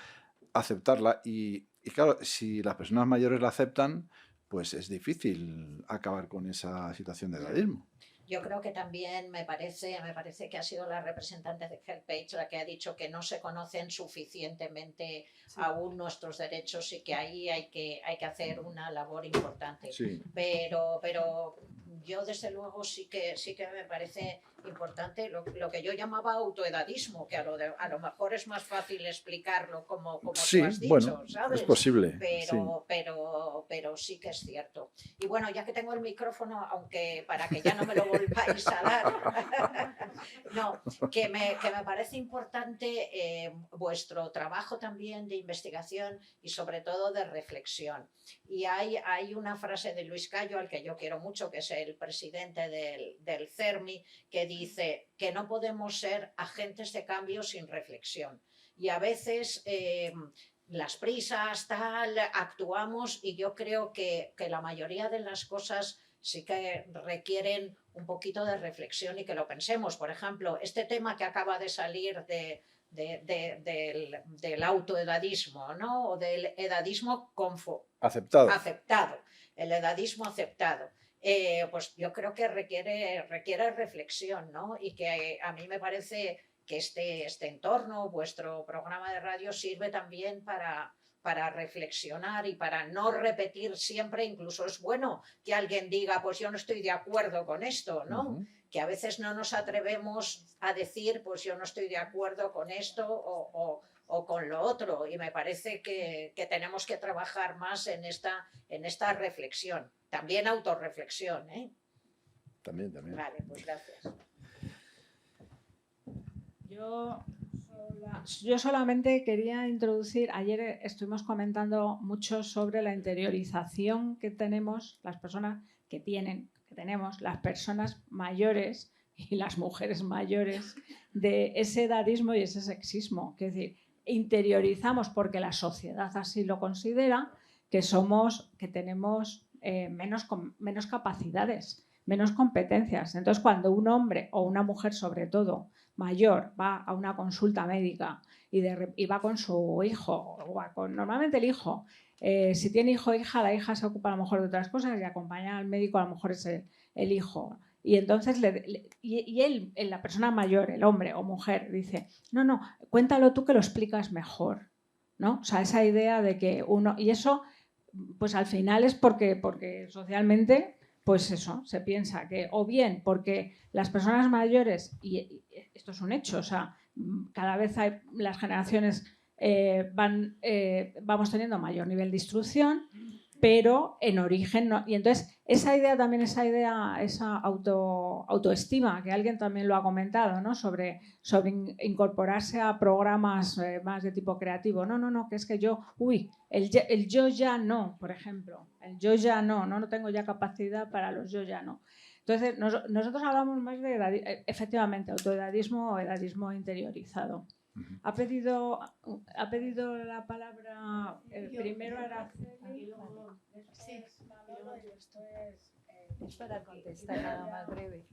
aceptarla. Y claro, si las personas mayores la aceptan, pues es difícil acabar con esa situación de edadismo. Yo creo que también me parece que ha sido la representante de HelpAge la que ha dicho que no se conocen suficientemente aún nuestros derechos y que ahí hay que hacer una labor importante. Sí. Pero yo desde luego sí que me parece importante lo que yo llamaba autoedadismo, que a lo mejor es más fácil explicarlo como Sí, tú has dicho, bueno, ¿sabes? es posible. Pero sí que es cierto. Y bueno, ya que tengo el micrófono, aunque para que ya no me lo volváis a dar, no, que me parece importante vuestro trabajo también de investigación y sobre todo de reflexión. Y hay una frase de Luis Cayo, al que yo quiero mucho, que es el presidente del CERMI, que dice que no podemos ser agentes de cambio sin reflexión. Y a veces las prisas, actuamos, y yo creo que la mayoría de las cosas sí que requieren un poquito de reflexión y que lo pensemos. Por ejemplo, este tema que acaba de salir del autoedadismo, ¿no? O del edadismo aceptado, el edadismo aceptado. Pues yo creo que requiere reflexión, ¿no? Y que a mí me parece que este entorno, vuestro programa de radio, sirve también para reflexionar y para no repetir siempre. Incluso es bueno que alguien diga, pues yo no estoy de acuerdo con esto, ¿no? Que a veces no nos atrevemos a decir, pues yo no estoy de acuerdo con esto o con lo otro, y me parece que tenemos que trabajar más en esta reflexión, también autorreflexión, ¿eh? También. Vale, pues gracias. Yo solamente quería introducir, ayer estuvimos comentando mucho sobre la interiorización que tenemos, las personas que tenemos, las personas mayores y las mujeres mayores, de ese edadismo y ese sexismo. Es decir, interiorizamos porque la sociedad así lo considera, que tenemos menos capacidades, menos competencias. Entonces, cuando un hombre o una mujer, sobre todo mayor, va a una consulta médica y va con su hijo, o va normalmente el hijo, si tiene hijo o hija, la hija se ocupa a lo mejor de otras cosas y acompaña al médico a lo mejor es el hijo. Y entonces él, la persona mayor, el hombre o mujer, dice, no, cuéntalo tú que lo explicas mejor, ¿no? O sea, esa idea de que uno... Y eso, pues al final es porque socialmente, pues eso, se piensa que o bien porque las personas mayores, y esto es un hecho, o sea, cada vez las generaciones vamos teniendo mayor nivel de instrucción, pero en origen no. Y entonces esa autoestima, que alguien también lo ha comentado, ¿no? sobre incorporarse a programas más de tipo creativo. No, que es que el yo ya no, por ejemplo. El yo ya no tengo ya capacidad para los yo ya no. Entonces nosotros hablamos más de efectivamente, autoedadismo o edadismo interiorizado. Ha pedido la palabra primero Araceli y luego es para contestar nada más breve.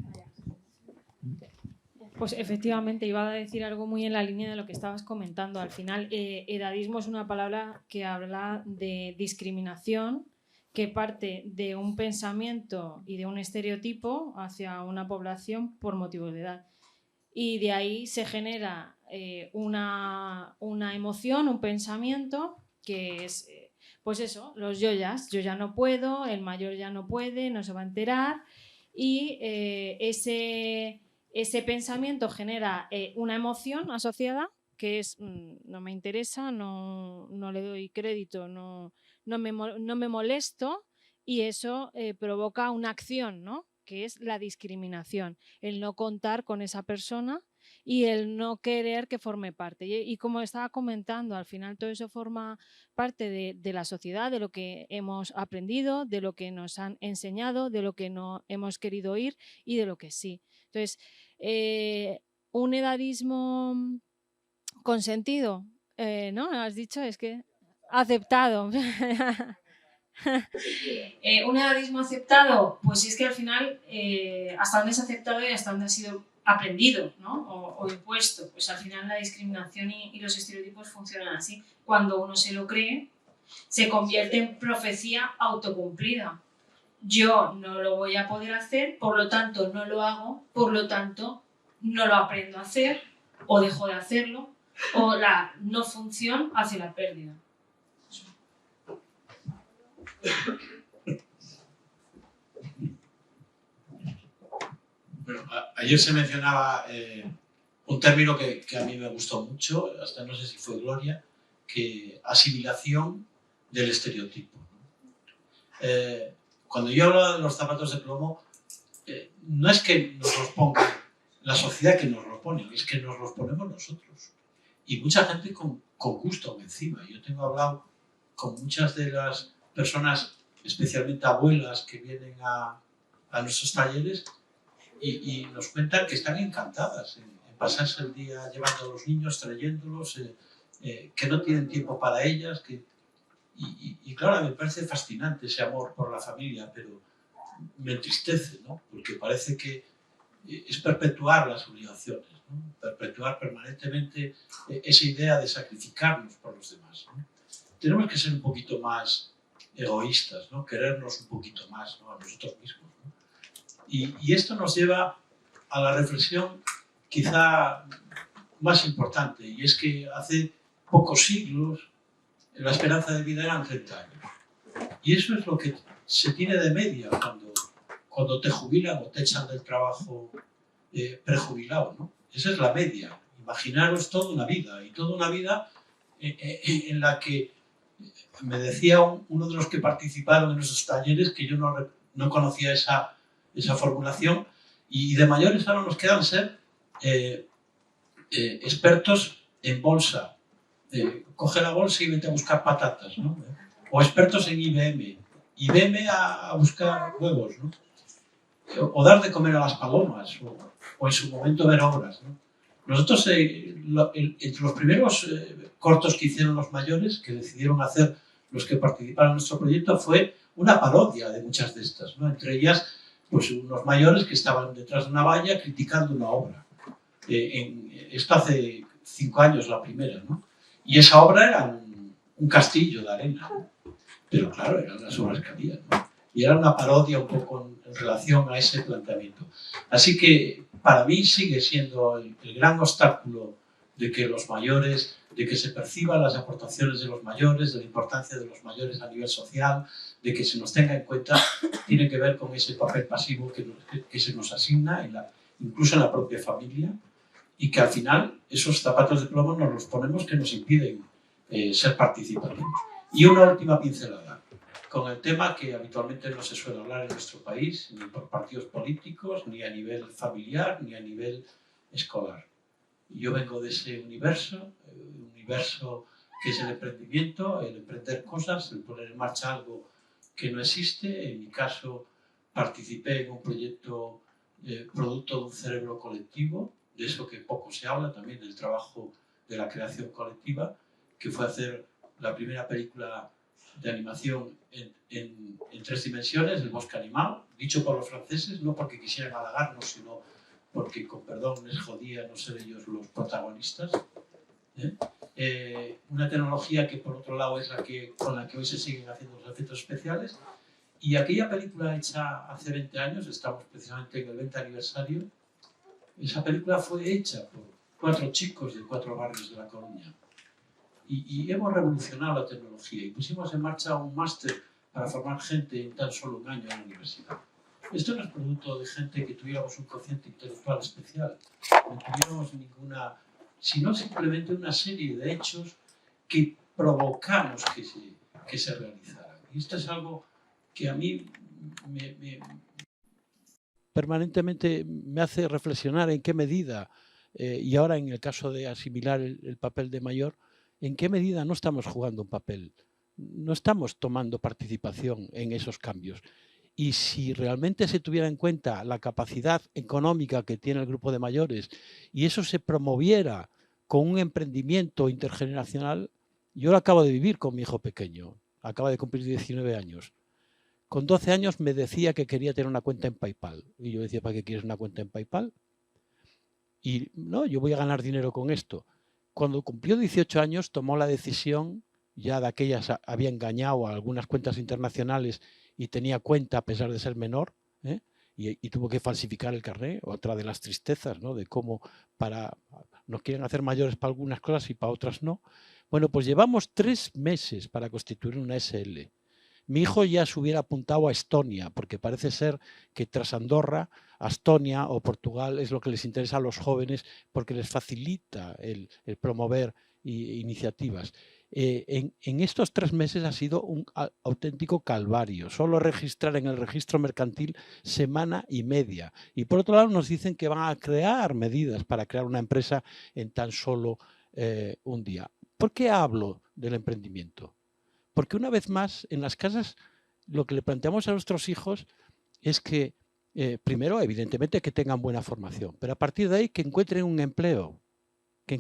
Pues efectivamente iba a decir algo muy en la línea de lo que estabas comentando. Al final, edadismo es una palabra que habla de discriminación, que parte de un pensamiento y de un estereotipo hacia una población por motivos de edad. Y de ahí se genera una emoción, un pensamiento que es, pues eso, los yoyas. Yo ya no puedo, el mayor ya no puede, no se va a enterar. Y ese pensamiento genera una emoción asociada que es no me interesa, no le doy crédito, no me molesto, y eso provoca una acción, ¿no? Que es la discriminación, el no contar con esa persona y el no querer que forme parte. Y como estaba comentando, al final todo eso forma parte de la sociedad, de lo que hemos aprendido, de lo que nos han enseñado, de lo que no hemos querido oír y de lo que sí. Entonces, un edadismo consentido, ¿no? Has dicho, es que aceptado. Un edadismo aceptado, pues es que al final hasta dónde es aceptado y hasta dónde ha sido aprendido, ¿no? o impuesto. Pues al final la discriminación y los estereotipos funcionan así. Cuando uno se lo cree, se convierte en profecía autocumplida. Yo no lo voy a poder hacer, por lo tanto no lo hago, por lo tanto no lo aprendo a hacer o dejo de hacerlo, o la no función hace la pérdida. Bueno, ayer se mencionaba un término que a mí me gustó mucho, hasta no sé si fue Gloria, que asimilación del estereotipo. Cuando yo hablaba de los zapatos de plomo, no es que nos los ponga la sociedad que nos lo pone, es que nos los ponemos nosotros. Y mucha gente con gusto encima. Yo tengo hablado con muchas de las personas, especialmente abuelas, que vienen a nuestros talleres y nos cuentan que están encantadas en pasarse el día llevando a los niños, trayéndolos, que no tienen tiempo para ellas. Y claro, me parece fascinante ese amor por la familia, pero me entristece, ¿no? Porque parece que es perpetuar las obligaciones, ¿no? Perpetuar permanentemente esa idea de sacrificarnos por los demás, ¿no? Tenemos que ser un poquito más egoístas, ¿no? Querernos un poquito más, ¿no? A nosotros mismos, ¿no? Y esto nos lleva a la reflexión quizá más importante, y es que hace pocos siglos la esperanza de vida eran 30 años. Y eso es lo que se tiene de media cuando te jubilan o te echan del trabajo prejubilado, ¿no? Esa es la media. Imaginaros toda una vida, y toda una vida en la que me decía uno de los que participaron en esos talleres que yo no conocía esa formulación, y de mayores ahora nos quedan ser expertos en bolsa. Coge la bolsa y vete a buscar patatas, ¿no? O expertos en IBM a buscar huevos, ¿no? O dar de comer a las palomas, o en su momento ver obras, ¿no? Nosotros, entre los primeros cortos que hicieron los mayores, que decidieron hacer los que participaron en nuestro proyecto, fue una parodia de muchas de estas, ¿no? Entre ellas, pues unos mayores que estaban detrás de una valla criticando una obra. Esto hace 5 años la primera, ¿no? Y esa obra era un castillo de arena, ¿no? Pero claro, eran las obras que había, ¿no? Y era una parodia un poco en relación a ese planteamiento. Así que para mí sigue siendo el gran obstáculo de que los mayores, de que se perciban las aportaciones de los mayores, de la importancia de los mayores a nivel social, de que se nos tenga en cuenta, tiene que ver con ese papel pasivo que se nos asigna, incluso en la propia familia, y que al final esos zapatos de plomo nos los ponemos que nos impiden ser participativos. Y una última pincelada, con el tema que habitualmente no se suele hablar en nuestro país, ni por partidos políticos, ni a nivel familiar, ni a nivel escolar. Yo vengo de ese universo que es el emprendimiento, el emprender cosas, el poner en marcha algo que no existe. En mi caso, participé en un proyecto producto de un cerebro colectivo, de eso que poco se habla, también del trabajo de la creación colectiva, que fue hacer la primera película de animación en 3 dimensiones, El bosque animal, dicho por los franceses, no porque quisieran halagarnos, sino porque, con perdón, les jodía no ser ellos los protagonistas. Una tecnología que, por otro lado, es con la que hoy se siguen haciendo los efectos especiales. Y aquella película hecha hace 20 años, estamos precisamente en el 20 aniversario, esa película fue hecha por 4 chicos de 4 barrios de La Coruña. Y hemos revolucionado la tecnología y pusimos en marcha un máster para formar gente en tan solo un año en la universidad. Esto no es producto de gente que tuviéramos un cociente intelectual especial, no tuviéramos ninguna, sino simplemente una serie de hechos que provocamos que se realizaran. Y esto es algo que a mí permanentemente me hace reflexionar en qué medida, y ahora en el caso de asimilar el papel de mayor, en qué medida no estamos jugando un papel, no estamos tomando participación en esos cambios. Y si realmente se tuviera en cuenta la capacidad económica que tiene el grupo de mayores y eso se promoviera con un emprendimiento intergeneracional, yo lo acabo de vivir con mi hijo pequeño, acaba de cumplir 19 años. Con 12 años me decía que quería tener una cuenta en PayPal. Y yo decía, ¿para qué quieres una cuenta en PayPal? Y no, yo voy a ganar dinero con esto. Cuando cumplió 18 años tomó la decisión, ya de aquellas había engañado a algunas cuentas internacionales y tenía cuenta a pesar de ser menor, ¿eh? Y tuvo que falsificar el carnet, otra de las tristezas, ¿no? De cómo nos quieren hacer mayores para algunas cosas y para otras no. Bueno, pues llevamos 3 meses para constituir una SL. Mi hijo ya se hubiera apuntado a Estonia, porque parece ser que tras Andorra, Estonia o Portugal es lo que les interesa a los jóvenes porque les facilita el promover iniciativas. En estos 3 meses ha sido un auténtico calvario. Solo registrar en el registro mercantil semana y media. Y por otro lado nos dicen que van a crear medidas para crear una empresa en tan solo un día. ¿Por qué hablo del emprendimiento? Porque una vez más, en las casas, lo que le planteamos a nuestros hijos es que, primero, evidentemente, que tengan buena formación, pero a partir de ahí que encuentren un empleo, que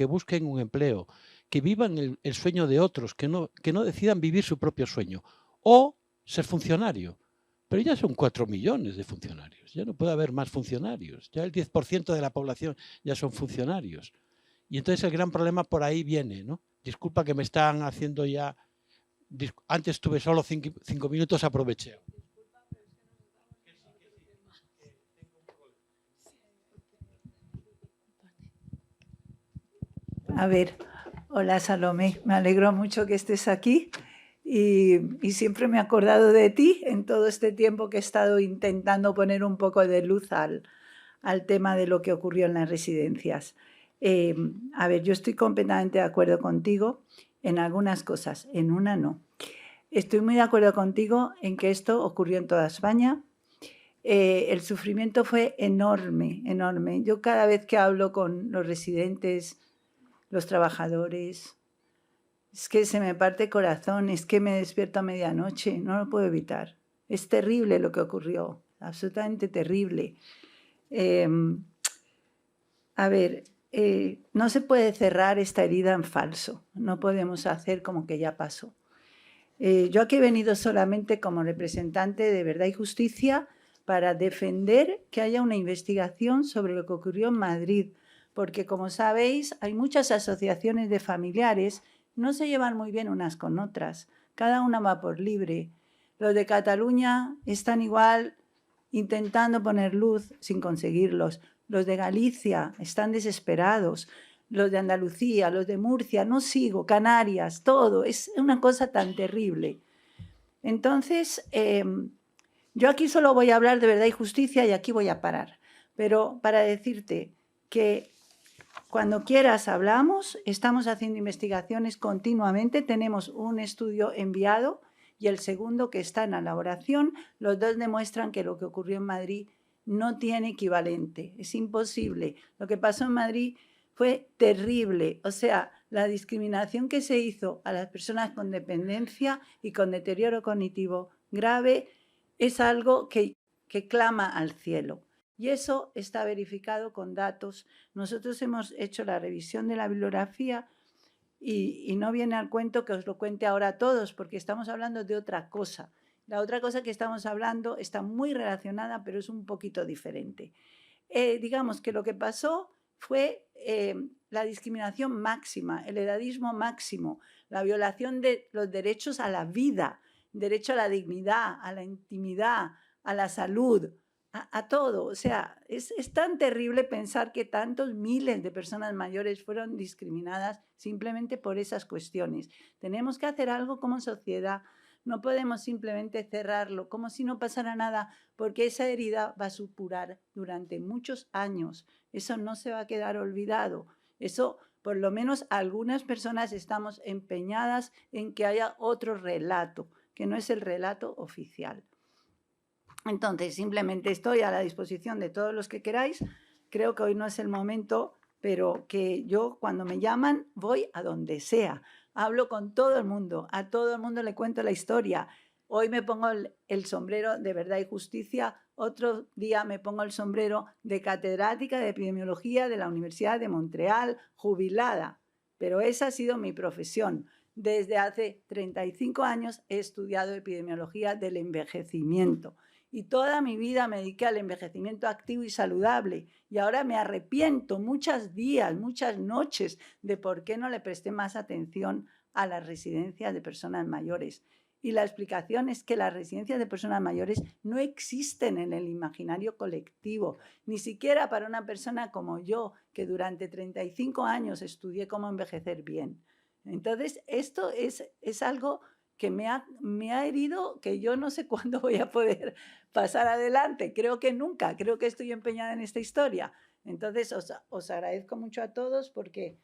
busquen un empleo, que vivan el sueño de otros, que no decidan vivir su propio sueño, o ser funcionario. Pero ya son 4 millones de funcionarios, ya no puede haber más funcionarios, ya el 10% de la población ya son funcionarios. Y entonces el gran problema por ahí viene, ¿no? Disculpa que me están haciendo ya... Antes tuve solo 5 minutos, aproveché. A ver, hola Salomé, me alegro mucho que estés aquí y siempre me he acordado de ti en todo este tiempo que he estado intentando poner un poco de luz al tema de lo que ocurrió en las residencias. A ver, yo estoy completamente de acuerdo contigo en algunas cosas, en una no. Estoy muy de acuerdo contigo en que esto ocurrió en toda España. El sufrimiento fue enorme, enorme. Yo cada vez que hablo con los residentes, los trabajadores, es que se me parte el corazón, es que me despierto a medianoche, no lo puedo evitar. Es terrible lo que ocurrió, absolutamente terrible. A ver, no se puede cerrar esta herida en falso, no podemos hacer como que ya pasó. Yo aquí he venido solamente como representante de Verdad y Justicia para defender que haya una investigación sobre lo que ocurrió en Madrid, porque como sabéis hay muchas asociaciones de familiares, no se llevan muy bien unas con otras, cada una va por libre. Los de Cataluña están igual intentando poner luz sin conseguirlos. Los de Galicia están desesperados, los de Andalucía, los de Murcia, no sigo, Canarias, todo, es una cosa tan terrible. Entonces, yo aquí solo voy a hablar de Verdad y Justicia y aquí voy a parar, pero para decirte que cuando quieras hablamos, estamos haciendo investigaciones continuamente, tenemos un estudio enviado y el segundo que está en elaboración, los dos demuestran que lo que ocurrió en Madrid no tiene equivalente, es imposible. Lo que pasó en Madrid fue terrible, o sea, la discriminación que se hizo a las personas con dependencia y con deterioro cognitivo grave es algo que clama al cielo. Y eso está verificado con datos. Nosotros hemos hecho la revisión de la bibliografía y no viene al cuento que os lo cuente ahora a todos, porque estamos hablando de otra cosa. La otra cosa que estamos hablando está muy relacionada, pero es un poquito diferente. Digamos que lo que pasó fue la discriminación máxima, el edadismo máximo, la violación de los derechos a la vida, derecho a la dignidad, a la intimidad, a la salud, a todo. O sea, es tan terrible pensar que tantos miles de personas mayores fueron discriminadas simplemente por esas cuestiones. Tenemos que hacer algo como sociedad. No podemos simplemente cerrarlo como si no pasara nada, porque esa herida va a supurar durante muchos años. Eso no se va a quedar olvidado. Eso, por lo menos algunas personas estamos empeñadas en que haya otro relato que no es el relato oficial. Entonces, simplemente estoy a la disposición de todos los que queráis. Creo que hoy no es el momento, pero que yo cuando me llaman voy a donde sea. Hablo con todo el mundo, a todo el mundo le cuento la historia. Hoy me pongo el sombrero de Verdad y Justicia, otro día me pongo el sombrero de catedrática de epidemiología de la Universidad de Montreal, jubilada. Pero esa ha sido mi profesión. Desde hace 35 años he estudiado epidemiología del envejecimiento. Y toda mi vida me dediqué al envejecimiento activo y saludable. Y ahora me arrepiento muchos días, muchas noches, de por qué no le presté más atención a las residencias de personas mayores. Y la explicación es que las residencias de personas mayores no existen en el imaginario colectivo, ni siquiera para una persona como yo, que durante 35 años estudié cómo envejecer bien. Entonces, esto es algo que me ha herido, que yo no sé cuándo voy a poder pasar adelante. Creo que nunca, creo que estoy empeñada en esta historia. Entonces, os agradezco mucho a todos porque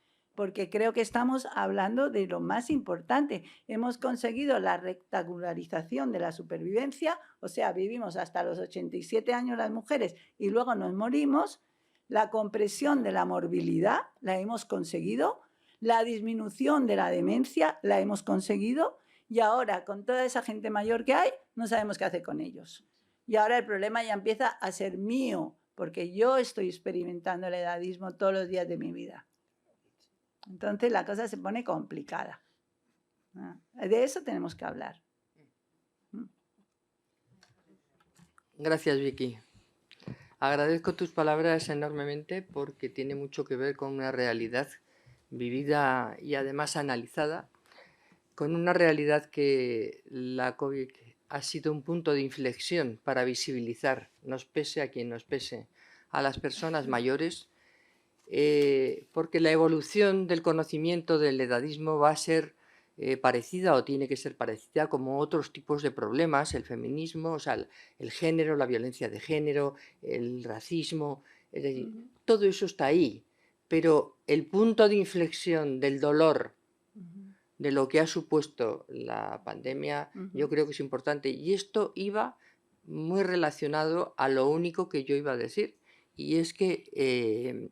creo que estamos hablando de lo más importante. Hemos conseguido la rectangularización de la supervivencia, o sea, vivimos hasta los 87 años las mujeres y luego nos morimos. La compresión de la morbilidad la hemos conseguido, la disminución de la demencia la hemos conseguido y ahora con toda esa gente mayor que hay no sabemos qué hacer con ellos. Y ahora el problema ya empieza a ser mío, porque yo estoy experimentando el edadismo todos los días de mi vida. Entonces la cosa se pone complicada. De eso tenemos que hablar. Gracias, Vicky. Agradezco tus palabras enormemente porque tiene mucho que ver con una realidad vivida y además analizada, con una realidad que la COVID ha sido un punto de inflexión para visibilizar, nos pese a quien nos pese, a las personas mayores, porque la evolución del conocimiento del edadismo va a ser parecida o tiene que ser parecida como otros tipos de problemas, el feminismo, o sea, el género, la violencia de género, el racismo, es decir, todo eso está ahí, pero el punto de inflexión del dolor, de lo que ha supuesto la pandemia, yo creo que es importante. Y esto iba muy relacionado a lo único que yo iba a decir, y es que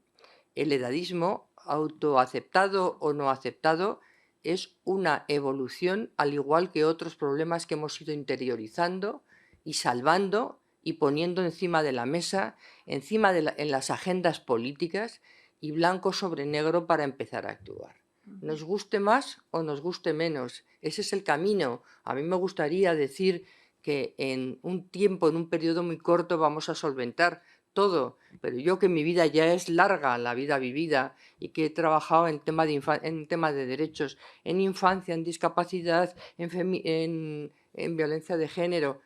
el edadismo, autoaceptado o no aceptado, es una evolución, al igual que otros problemas que hemos ido interiorizando y salvando y poniendo encima de la mesa, en las agendas políticas y blanco sobre negro para empezar a actuar. Nos guste más o nos guste menos, ese es el camino. A mí me gustaría decir que en un tiempo, en un periodo muy corto, vamos a solventar todo, pero yo que mi vida ya es larga, la vida vivida, y que he trabajado en tema de derechos, en infancia, en discapacidad, en violencia de género,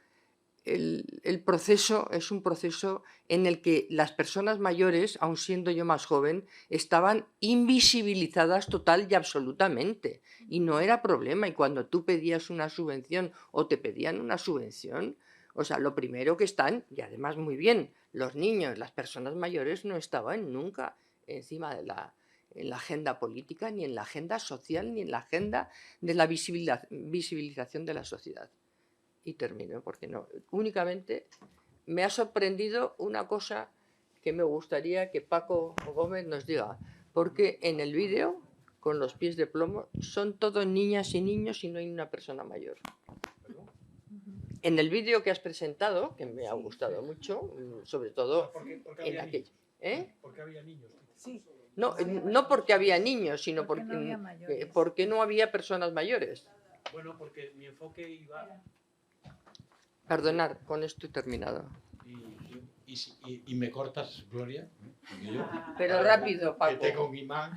el proceso es un proceso en el que las personas mayores, aun siendo yo más joven, estaban invisibilizadas total y absolutamente. Y no era problema. Y cuando tú pedías una subvención o te pedían una subvención, o sea, lo primero que están, y además muy bien, los niños, las personas mayores no estaban nunca encima de en la agenda política, ni en la agenda social, ni en la agenda de la visibilización de la sociedad. Y termino, porque no. Únicamente me ha sorprendido una cosa que me gustaría que Paco Gómez nos diga, porque en el vídeo, con los pies de plomo, son todos niñas y niños y no hay una persona mayor. En el vídeo que has presentado, que me ha gustado mucho, sobre todo en aquello. ¿Por qué había niños? Sí. No porque había niños, sino porque no había personas mayores. Bueno, porque mi enfoque iba... Perdonar, con esto he terminado. Y me cortas, Gloria. Pero rápido, Paco. Que tengo un imán.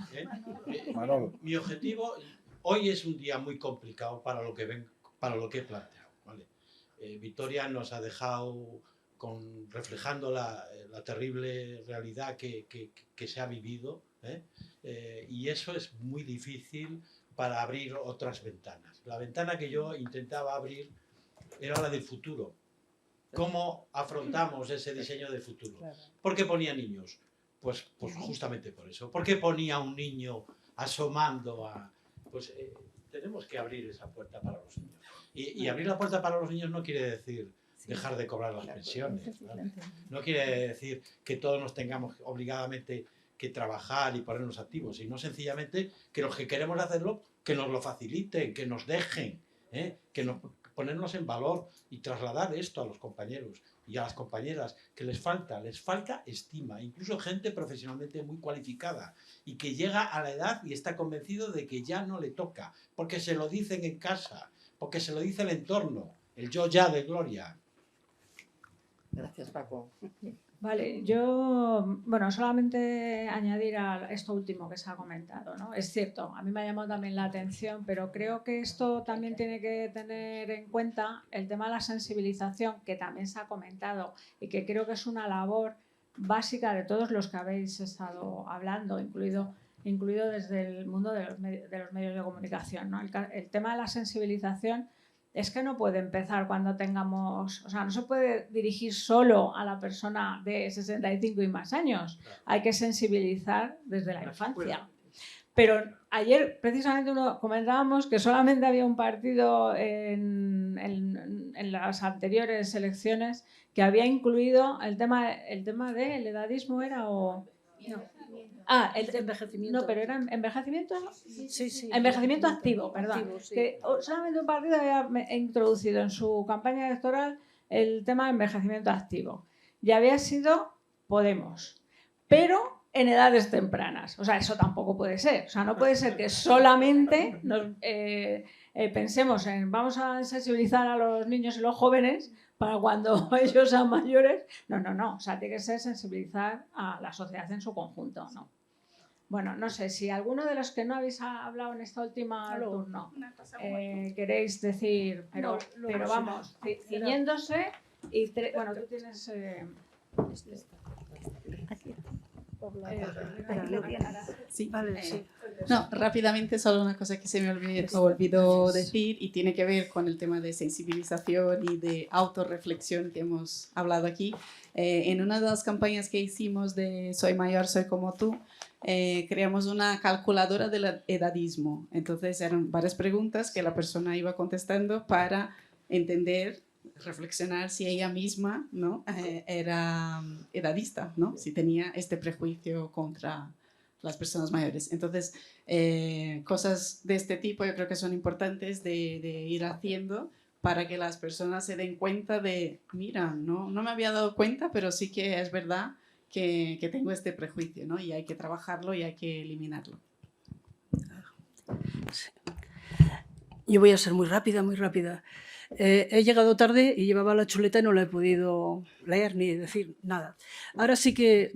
Mi objetivo, hoy es un día muy complicado para lo que he planteado. ¿Vale? Victoria nos ha dejado reflejando la terrible realidad que se ha vivido, y eso es muy difícil para abrir otras ventanas. La ventana que yo intentaba abrir era la del futuro. ¿Cómo afrontamos ese diseño del futuro? ¿Por qué ponía niños? Pues justamente por eso. ¿Por qué ponía un niño asomando a...? Pues tenemos que abrir esa puerta para los niños. Y abrir la puerta para los niños no quiere decir dejar de cobrar las pensiones, ¿vale? No quiere decir que todos nos tengamos obligadamente que trabajar y ponernos activos, sino sencillamente que los que queremos hacerlo, que nos lo faciliten, que nos dejen, ponernos en valor y trasladar esto a los compañeros y a las compañeras, que les falta estima, incluso gente profesionalmente muy cualificada y que llega a la edad y está convencido de que ya no le toca, porque se lo dicen en casa, porque se lo dice el entorno, el yo ya de Gloria. Gracias, Paco. Vale, yo, bueno, solamente añadir a esto último que se ha comentado, ¿no? Es cierto, a mí me ha llamado también la atención, pero creo que esto también tiene que tener en cuenta el tema de la sensibilización, que también se ha comentado y que creo que es una labor básica de todos los que habéis estado hablando, incluido desde el mundo de los medios de comunicación, ¿no? El tema de la sensibilización es que no puede empezar cuando tengamos, o sea, no se puede dirigir solo a la persona de 65 y más años. Hay que sensibilizar desde la infancia. Pero ayer precisamente comentábamos que solamente había un partido en las anteriores elecciones que había incluido el tema del edadismo, ¿era o...? No. El envejecimiento. No, pero era envejecimiento. Sí. Envejecimiento activo, perdón. Activo, sí. Que solamente un partido había introducido en su campaña electoral el tema de envejecimiento activo. Y había sido Podemos. Pero en edades tempranas. O sea, eso tampoco puede ser. O sea, no puede ser que solamente pensemos en vamos a sensibilizar a los niños y los jóvenes para cuando ellos sean mayores. No. O sea, tiene que ser sensibilizar a la sociedad en su conjunto, ¿no? Bueno, no sé, si alguno de los que no habéis hablado en esta última turno queréis decir, pero vamos, ciñéndose y... bueno, tú tienes... Sí. No, rápidamente solo una cosa que se me olvidó decir y tiene que ver con el tema de sensibilización y de autorreflexión que hemos hablado aquí. En una de las campañas que hicimos de Soy mayor, soy como tú, creamos una calculadora del edadismo. Entonces eran varias preguntas que la persona iba contestando para entender, reflexionar si ella misma, ¿no? Era edadista, ¿no? Si tenía este prejuicio contra las personas mayores. Entonces, cosas de este tipo yo creo que son importantes de ir haciendo para que las personas se den cuenta de, mira, no me había dado cuenta, pero sí que es verdad que tengo este prejuicio, ¿no? Y hay que trabajarlo y hay que eliminarlo. Yo voy a ser muy rápida, muy rápida. He llegado tarde y llevaba la chuleta y no la he podido leer ni decir nada. Ahora sí que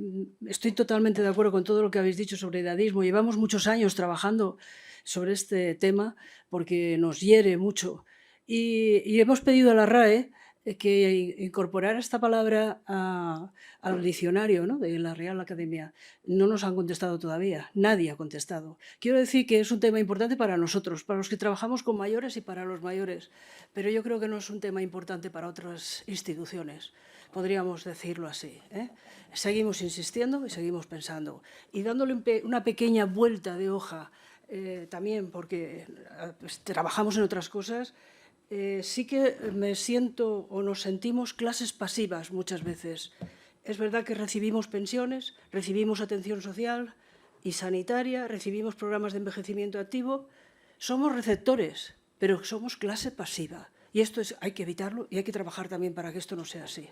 estoy totalmente de acuerdo con todo lo que habéis dicho sobre edadismo. Llevamos muchos años trabajando sobre este tema porque nos hiere mucho. Y hemos pedido a la RAE que incorporara esta palabra al diccionario, ¿no?, de la Real Academia. No nos han contestado todavía, nadie ha contestado. Quiero decir que es un tema importante para nosotros, para los que trabajamos con mayores y para los mayores, pero yo creo que no es un tema importante para otras instituciones, podríamos decirlo así, ¿eh? Seguimos insistiendo y seguimos pensando y dándole una pequeña vuelta de hoja también, porque pues, trabajamos en otras cosas. Sí que me siento o nos sentimos clases pasivas muchas veces. Es verdad que recibimos pensiones, recibimos atención social y sanitaria, recibimos programas de envejecimiento activo. Somos receptores, pero somos clase pasiva. Y esto hay que evitarlo y hay que trabajar también para que esto no sea así.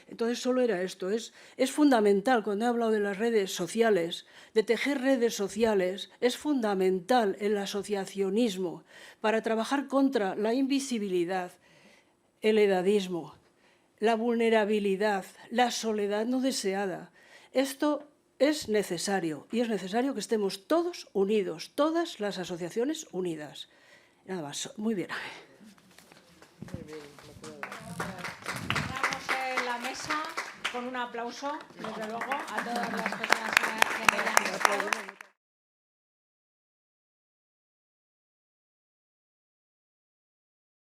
Entonces, solo era esto. Es fundamental, cuando he hablado de las redes sociales, de tejer redes sociales, es fundamental el asociacionismo para trabajar contra la invisibilidad, el edadismo, la vulnerabilidad, la soledad no deseada. Esto es necesario y es necesario que estemos todos unidos, todas las asociaciones unidas. Nada más. Muy bien. Mesa con un aplauso, desde luego, a todas las personas que han